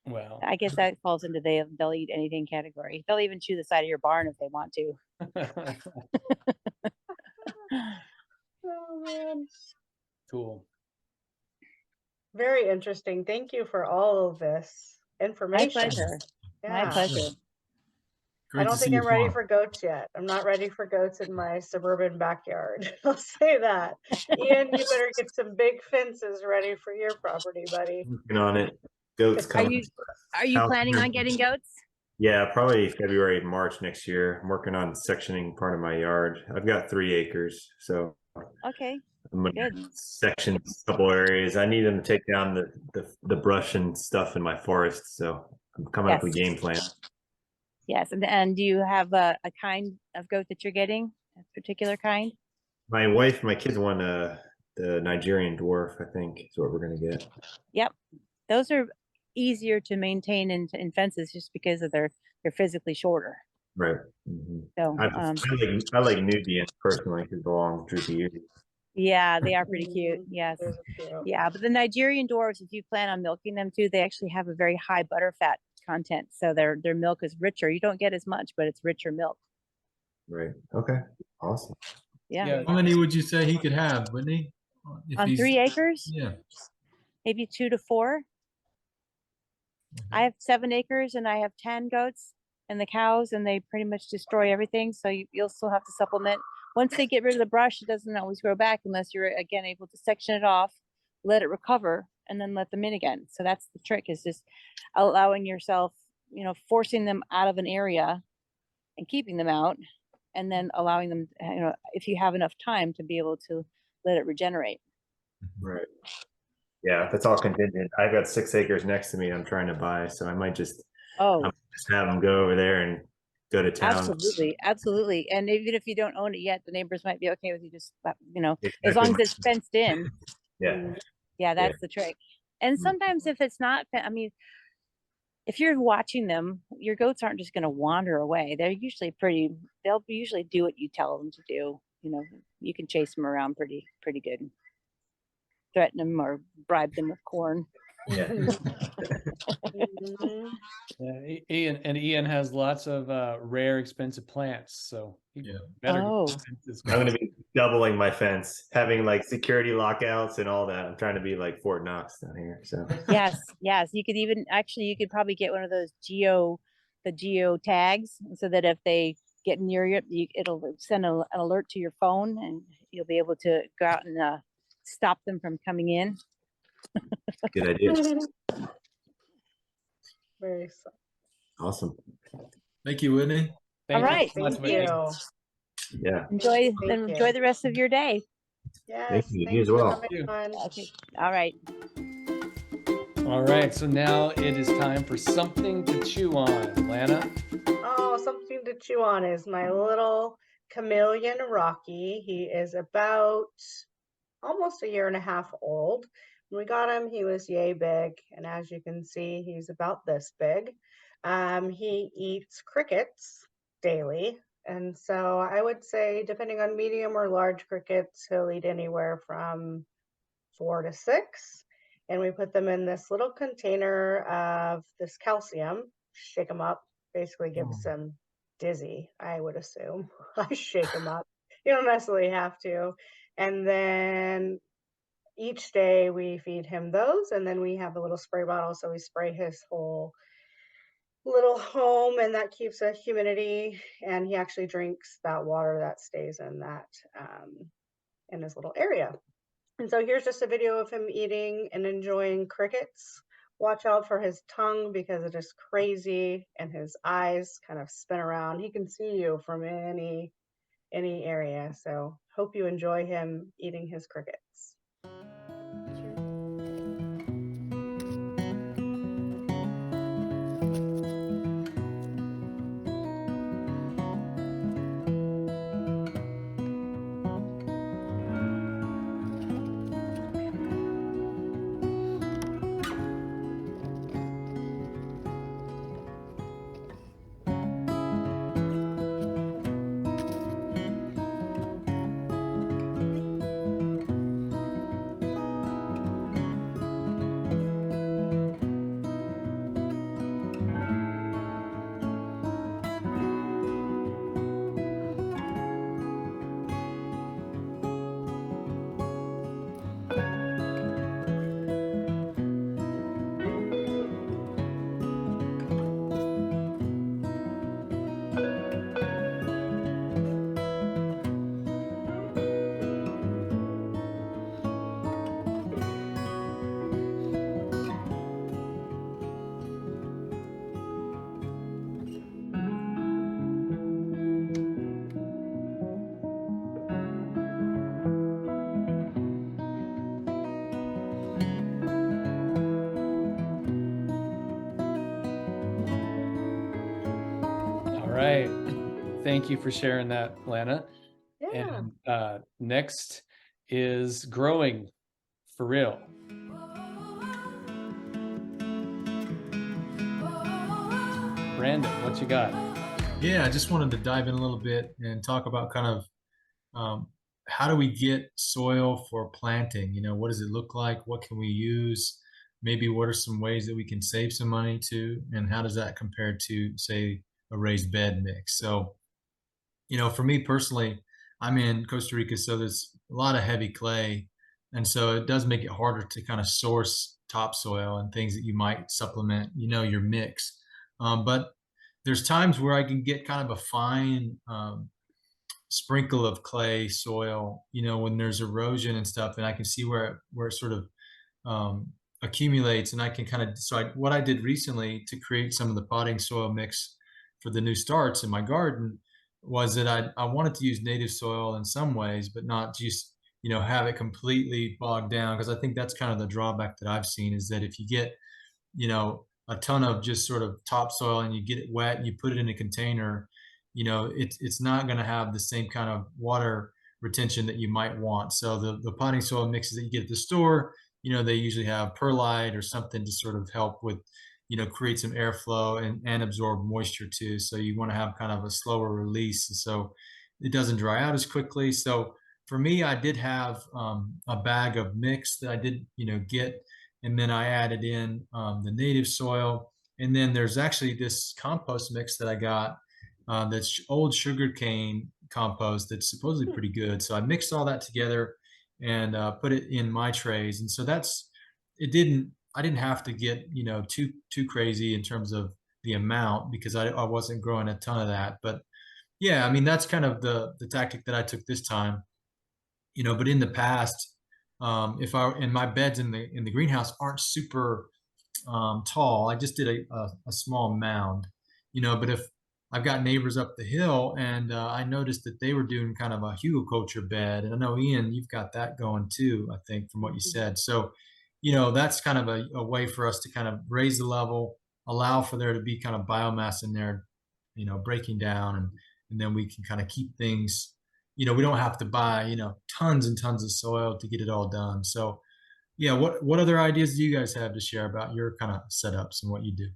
Well, I guess that falls into they'll eat anything category. They'll even chew the side of your barn if they want to. Oh man. Cool. Very interesting. Thank you for all of this information. My pleasure. Yeah. My pleasure. I Great to don't see think you I'm ready farm. for goats yet. I'm not ready for goats in my suburban backyard. I'll say that. Ian, you better get some big fences ready for your property, buddy. Working on it. Goats Are coming. you House planning on getting goats? Yeah, probably February, March next year. I'm working on sectioning part of my yard. I've got 3 acres, so Okay, I'm gonna good. section a couple areas. I need them to take down the brush and stuff in my forest, so I'm coming up with a Yes. game plan. Yes, and do you have a kind of goat that you're getting? A particular kind? My wife, my kids want the Nigerian dwarf, I think, is what we're gonna get. Yep. Those are easier to maintain in fences just because of they're physically shorter. Right. Mm-hmm. So I like Nubian personally because the long droopy ears. yeah, they are pretty cute. Mhm. Yes. Those are cute. Yeah, but the Nigerian dwarves, if you plan on milking them too, they actually have a very high butter fat content. So their milk is richer. You don't get as much, but it's richer milk. Right. Okay. Awesome. Yeah. How many would you say he could have, Whitney? If On he's- 3 acres, Yeah. maybe 2 to 4. I have 7 acres and I have 10 goats and the cows, and they pretty much destroy everything. So you'll still have to supplement. Once they get rid of the brush, it doesn't always grow back unless you're again able to section it off, let it recover, and then let them in again. So that's the trick, is just allowing yourself, forcing them out of an area and keeping them out, and then allowing them, if you have enough time to be able to let it regenerate. Right. Yeah, that's all contingent. I've got 6 acres next to me I'm trying to buy, so I might just Oh, have them go over there and go to town. absolutely, absolutely. And even if you don't own it yet, the neighbors might be okay with you just, as Exactly. long as it's fenced in. Yeah. Yeah, that's the trick. And Mhm. sometimes if it's not, if you're watching them, your goats aren't just going to wander away. They'll usually do what you tell them to do. You can chase them around pretty good. Threaten them or bribe them with corn. Yeah. Mhm. Ian has lots of rare, expensive plants, so he Yeah. better get Oh. the fences I'm going. gonna be doubling my fence, having like security lockouts and all that. I'm trying to be like Fort Knox down here. So Yes. You could you could probably get one of those geo tags, so that if they get near you, it'll send an alert to your phone, and you'll be able to go out and stop them from coming in. good idea. Very Awesome. Thank you, Whitney. Thank All you right. so much, Thank Whitney. you. Yeah. Enjoy Thank enjoy you. the rest of your day. Yes. you. You Thanks as for well. coming on. Okay. All right. All right, so now it is time for something to chew on. Lana? Oh, something to chew on is my little chameleon Rocky. He is about almost a year and a half old. When we got him, he was yay big, and as you can see, he's about this big. He eats crickets daily, and so I would say, depending on medium or large crickets, he'll eat anywhere from 4 to 6. And we put them in this little container of this calcium, shake them up, basically gives them dizzy, I would assume. I shake them up. You don't necessarily have to. And then each day we feed him those, and then we have a little spray bottle, so we spray his whole little home, and that keeps a humidity, and he actually drinks that water that stays in that in his little area. And so here's just a video of him eating and enjoying crickets. Watch out for his tongue because it is crazy, and his eyes kind of spin around. He can see you from any area. So hope you enjoy him eating his crickets. Thank you for sharing that, Lana. Yeah. And next is growing for real. Brandon, what you got? Yeah, I just wanted to dive in a little bit and talk about kind of how do we get soil for planting? You know, what does it look like? What can we use? Maybe what are some ways that we can save some money too? And how does that compare to, say, a raised bed mix? So, you know, for me personally, I'm in Costa Rica, so there's a lot of heavy clay. And so it does make it harder to kind of source topsoil and things that you might supplement, you know, your mix. But there's times where I can get kind of a fine sprinkle of clay soil, you know, when there's erosion and stuff, and I can see where it sort of um, accumulates, and I can kind of decide what I did recently to create some of the potting soil mix for the new starts in my garden was that I wanted to use native soil in some ways, but not just, you know, have it completely bogged down, because I think that's kind of the drawback that I've seen is that if you get, you know, a ton of just sort of topsoil and you get it wet and you put it in a container, you know, it's not going to have the same kind of water retention that you might want. So the potting soil mixes that you get at the store, you know, they usually have perlite or something to sort of help with, you know, create some airflow and absorb moisture too. So you want to have kind of a slower release, so it doesn't dry out as quickly. So for me, I did have a bag of mix that I did, you know, get, and then I added in the native soil. And then there's actually this compost mix that I got that's old sugarcane compost that's supposedly pretty good. So I mixed all that together and put it in my trays. And so I didn't have to get, you know, too crazy in terms of the amount, because I wasn't growing a ton of that. But yeah, I mean, that's kind of the tactic that I took this time, you know. But in the past, if I and my beds in the greenhouse aren't super tall, I just did a small mound, you know. But if I've got neighbors up the hill, and I noticed that they were doing kind of a hugelkultur bed, and I know Ian, you've got that going too, I think, from what you said. So, you know, that's kind of a way for us to kind of raise the level, allow for there to be kind of biomass in there, you know, breaking down, and then we can kind of keep things, you know, we don't have to buy, you know, tons and tons of soil to get it all done. So yeah, what other ideas do you guys have to share about your kind of setups and what you do?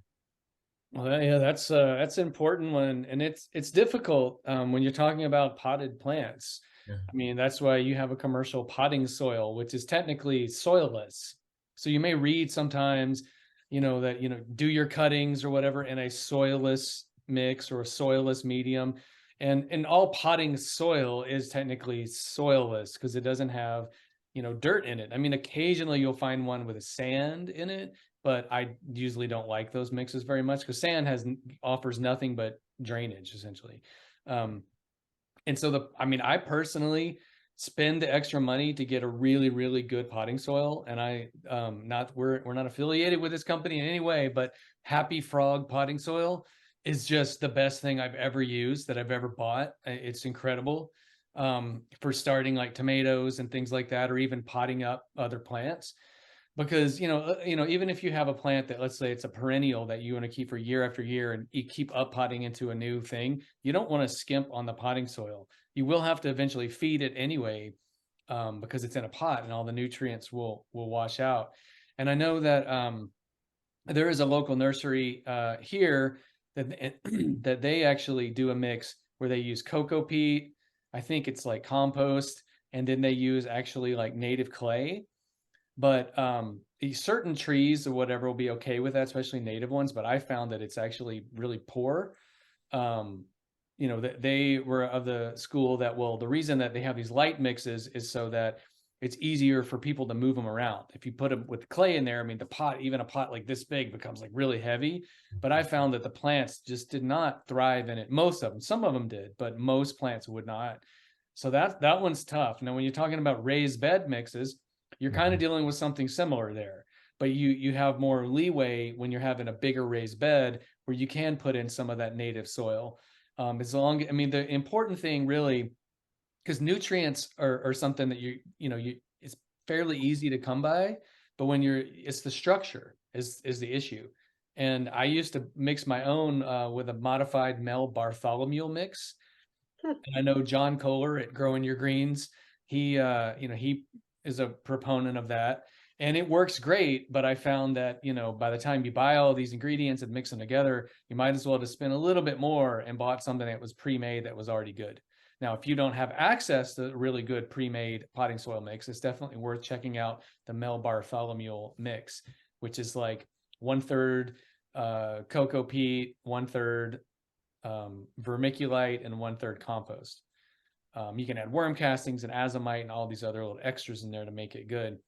Well, yeah, that's an important one, and it's difficult when you're talking about potted plants. Yeah. I mean, that's why you have a commercial potting soil, which is technically soilless. So you may read sometimes, you know, that, you know, do your cuttings or whatever in a soilless mix or a soilless medium. And all potting soil is technically soilless because it doesn't have, you know, dirt in it. I mean, occasionally you'll find one with a sand in it, but I usually don't like those mixes very much because sand offers nothing but drainage essentially. And so I mean, I personally spend the extra money to get a really, really good potting soil. And we're not affiliated with this company in any way, but Happy Frog potting soil is just the best thing I've ever used, that I've ever bought. It's incredible for starting like tomatoes and things like that, or even potting up other plants. Because, even if you have a plant that, let's say it's a perennial that you want to keep for year after year, and you keep up potting into a new thing, you don't want to skimp on the potting soil. You will have to eventually feed it anyway, because it's in a pot and all the nutrients will wash out. And I know that there is a local nursery here that that they actually do a mix where they use cocoa peat. I think it's like compost, and then they use actually like native clay. But certain trees or whatever will be okay with that, especially native ones. But I found that it's actually really poor. That they were of the school that, well, the reason that they have these light mixes is so that it's easier for people to move them around. If you put them with clay in there, I mean, even a pot like this big becomes like really heavy. But I found that the plants just did not thrive in it. Most of them, some of them did, but most plants would not. So that one's tough. Now, when you're talking about raised bed mixes, you're kind of dealing with something similar there, but you have more leeway when you're having a bigger raised bed where you can put in some of that native soil. The important thing really, because nutrients are something that it's fairly easy to come by, but it's the structure is the issue. And I used to mix my own with a modified Mel Bartholomew mix, And I know John Kohler at Growing Your Greens, he he is a proponent of that. And it works great, but I found that, by the time you buy all these ingredients and mix them together, you might as well just spend a little bit more and bought something that was pre-made that was already good. Now, if you don't have access to really good pre-made potting soil mix, it's definitely worth checking out the Mel Bartholomew mix, which is like 1/3 cocoa peat, 1/3 vermiculite, and 1/3 compost. You can add worm castings and azomite and all these other little extras in there to make it good.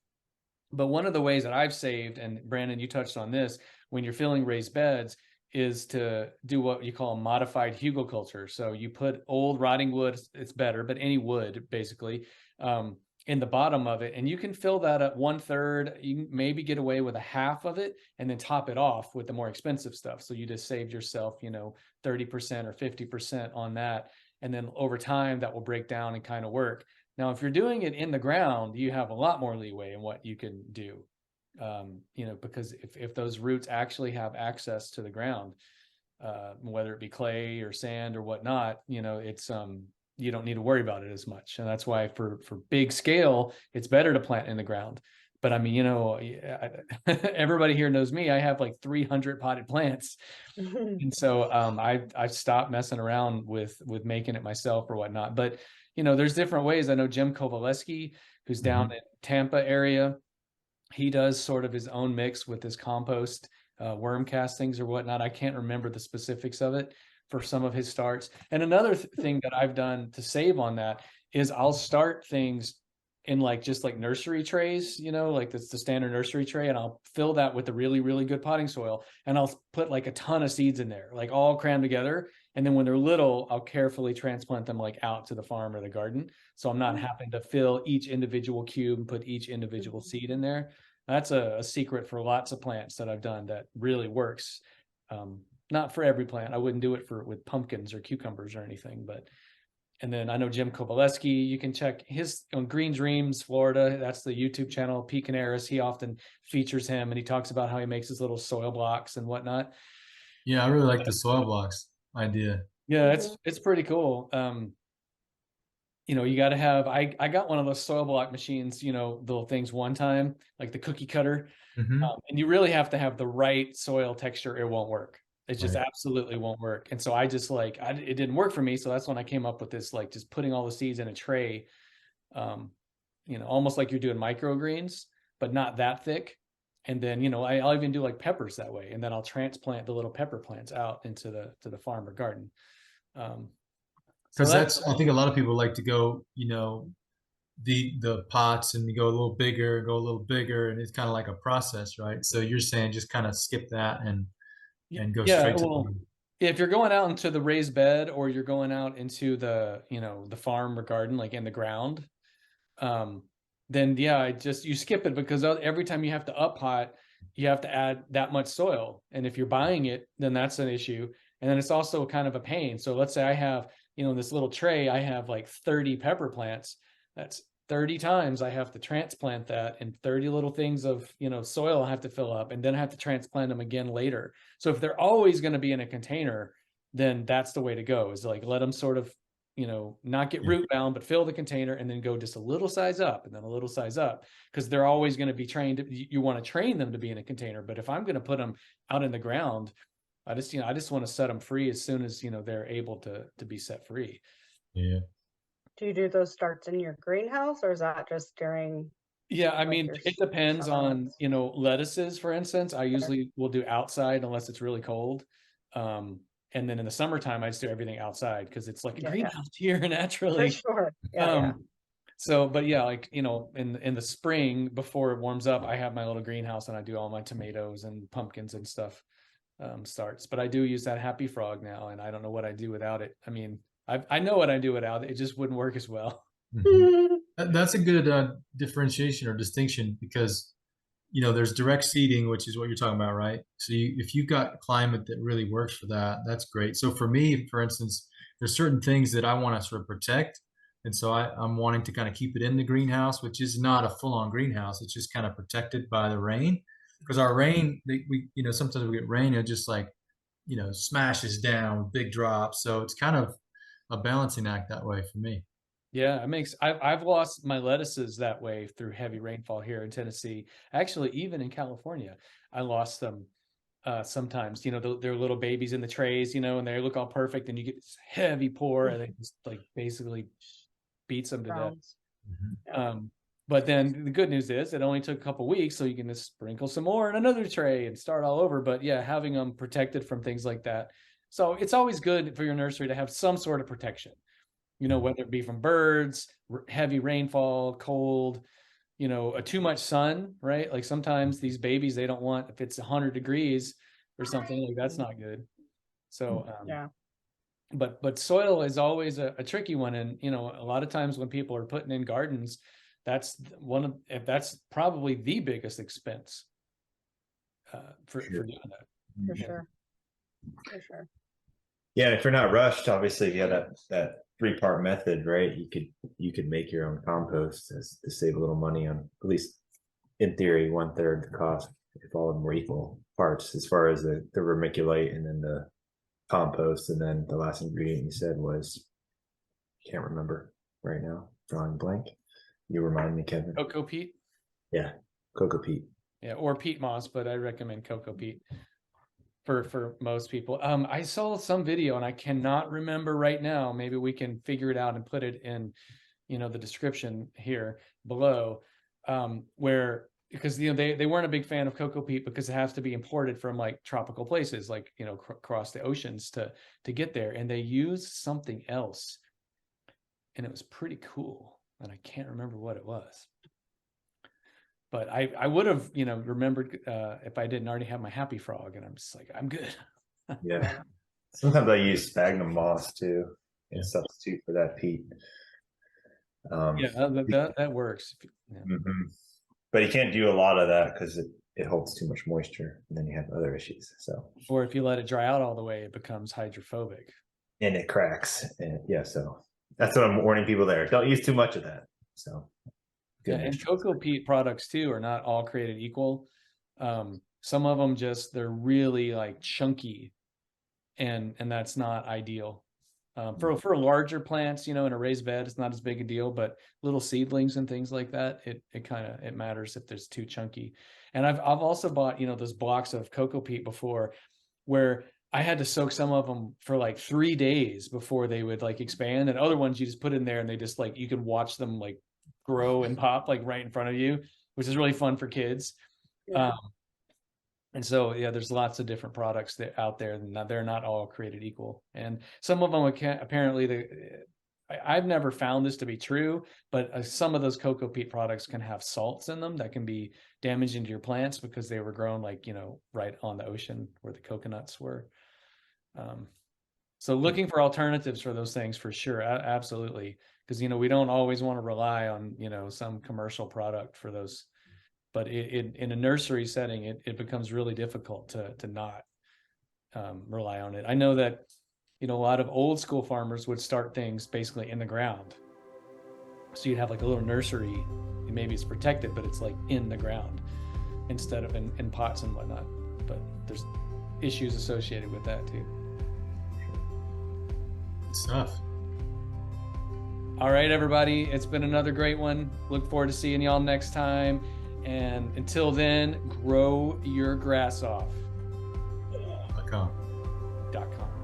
But one of the ways that I've saved, and Brandon, you touched on this, when you're filling raised beds, is to do what you call a modified hugelkultur. So you put old rotting wood, it's better, but any wood basically, in the bottom of it, and you can fill that up 1/3. You can maybe get away with a half of it, and then top it off with the more expensive stuff. So you just saved yourself, 30% or 50% on that, and then over time that will break down and kind of work. Now, if you're doing it in the ground, you have a lot more leeway in what you can do, because if those roots actually have access to the ground, whether it be clay or sand or whatnot, it's you don't need to worry about it as much. And that's why for big scale, it's better to plant in the ground. But I mean, everybody here knows me. I have like 300 potted plants. And so I've stopped messing around with making it myself or whatnot. But there's different ways. I know Jim Kowaleski, who's down in Tampa area, he does sort of his own mix with his compost, worm castings or whatnot. I can't remember the specifics of it for some of his starts. And another thing that I've done to save on that is I'll start things in just like nursery trays, like that's the standard nursery tray, and I'll fill that with the really, really good potting soil, and I'll put like a ton of seeds in there, like all crammed together. And then when they're little, I'll carefully transplant them out to the farm or the garden. So I'm not having to fill each individual cube and put each individual seed in there. That's a secret for lots of plants that I've done that really works. Not for every plant. I wouldn't do it with pumpkins or cucumbers or anything, but. And then I know Jim Kowaleski, you can check his on Green Dreams, Florida. That's the YouTube channel, P. Canaris. He often features him, and he talks about how he makes his little soil blocks and whatnot. Yeah, I really like the soil blocks idea. Yeah, it's pretty cool. You got to have, I got one of those soil block machines, the little things one time, like the cookie cutter. And you really have to have the right soil texture. It won't work. It just absolutely won't work. And so I just it didn't work for me. So that's when I came up with this, just putting all the seeds in a tray, almost like you're doing microgreens, but not that thick. And then, I'll even do peppers that way. And then I'll transplant the little pepper plants out into the farm or garden. Because I think a lot of people like to go, the pots, and you go a little bigger, and it's kind of like a process, right? So you're saying just kind of skip that and go straight to if you're going out into the raised bed, or you're going out into the the farm or garden, like in the ground, then you skip it, because every time you have to up pot, you have to add that much soil, and if you're buying it, then that's an issue. And then it's also kind of a pain. So let's say I have in this little tray, I have 30 pepper plants. That's 30 times I have to transplant that, and 30 little things of, soil I have to fill up, and then I have to transplant them again later. So if they're always going to be in a container, then that's the way to go, is let them sort of, not get root bound, but fill the container, and then go just a little size up and then a little size up, because they're always going to be trained. You want to train them to be in a container. But if I'm going to put them out in the ground, I just want to set them free as soon as, they're able to be set free. Yeah. Do you do those starts in your greenhouse, or is that just during? Yeah, I mean, it depends on, lettuces, for instance. I usually will do outside unless it's really cold. And then in the summertime, I just do everything outside, because it's like a greenhouse here naturally. For sure. So, but in the spring, before it warms up, I have my little greenhouse, and I do all my tomatoes and pumpkins and stuff starts. But I do use that Happy Frog now, and I don't know what I do without it. I mean, I know what I do without it. It just wouldn't work as well. That's a good differentiation or distinction, because there's direct seeding, which is what you're talking about, right? So if you've got climate that really works for that, that's great. So for me, for instance, there's certain things that I want to sort of protect, and so I'm wanting to kind of keep it in the greenhouse, which is not a full-on greenhouse. It's just kind of protected by the rain, because our rain, we sometimes we get rain, it just smashes down with big drops. So it's kind of a balancing act that way for me. Yeah, I've lost my lettuces that way through heavy rainfall here in Tennessee. Actually, even in California, I lost them sometimes. They're little babies in the trays, and they look all perfect, and you get this heavy pour, and it just like basically beats them to death. Yeah. But then the good news is it only took a couple weeks, so you can just sprinkle some more in another tray and start all over. But yeah, having them protected from things like that. So it's always good for your nursery to have some sort of protection, whether it be from birds, heavy rainfall, cold, too much sun, right? Like sometimes these babies, they don't want, if it's 100 degrees or something, like that's not good. So, Yeah. But soil is always a tricky one. And, a lot of times when people are putting in gardens, that's probably the biggest expense for doing that. For sure. For sure. Yeah, and if you're not rushed, obviously, if you have that 3-part method, right? You could make your own compost to save a little money on, at least in theory, 1/3 the cost if all of them were equal parts, as far as the vermiculite and then the compost, and then the last ingredient you said was, can't remember right now, drawing blank. You remind me, Kevin. Cocoa peat. Yeah, cocoa peat. Yeah, or peat moss, but I recommend cocoa peat for most people. I saw some video and I cannot remember right now. Maybe we can figure it out and put it in, the description here below, where, because they weren't a big fan of cocoa peat because it has to be imported from like tropical places, like across the oceans to get there, and they used something else, and it was pretty cool, and I can't remember what it was. But I would have, remembered if I didn't already have my happy frog, and I'm just like, I'm good. Yeah. Sometimes I use sphagnum moss too in substitute for that peat. That works. Yeah. Mm-hmm. But you can't do a lot of that because it holds too much moisture, and then you have other issues. So, or if you let it dry out all the way, it becomes hydrophobic, and it cracks. And so that's what I'm warning people there. Don't use too much of that. So. Yeah, and cocoa peat products too are not all created equal. Some of them they're really like chunky, and that's not ideal. For larger plants, in a raised bed, it's not as big a deal, but little seedlings and things like that, it matters if there's too chunky. And I've also bought, those blocks of cocoa peat before, where I had to soak some of them for like 3 days before they would like expand, and other ones you just put in there and they just like, you can watch them like grow and pop like right in front of you, which is really fun for kids. Yeah. And so, there's lots of different products out there, and they're not all created equal. And some of them apparently, I've never found this to be true, but some of those cocoa peat products can have salts in them that can be damaging to your plants because they were grown like, right on the ocean where the coconuts were. So looking for alternatives for those things for sure. Absolutely. Because, we don't always want to rely on, some commercial product for those. But in a nursery setting, it becomes really difficult to not rely on it. I know that, a lot of old school farmers would start things basically in the ground. So you'd have like a little nursery, and maybe it's protected, but it's like in the ground instead of in pots and whatnot. But there's issues associated with that too. Good stuff. All right, everybody. It's been another great one. Look forward to seeing y'all next time. And until then, grow your grass off. .com. .com.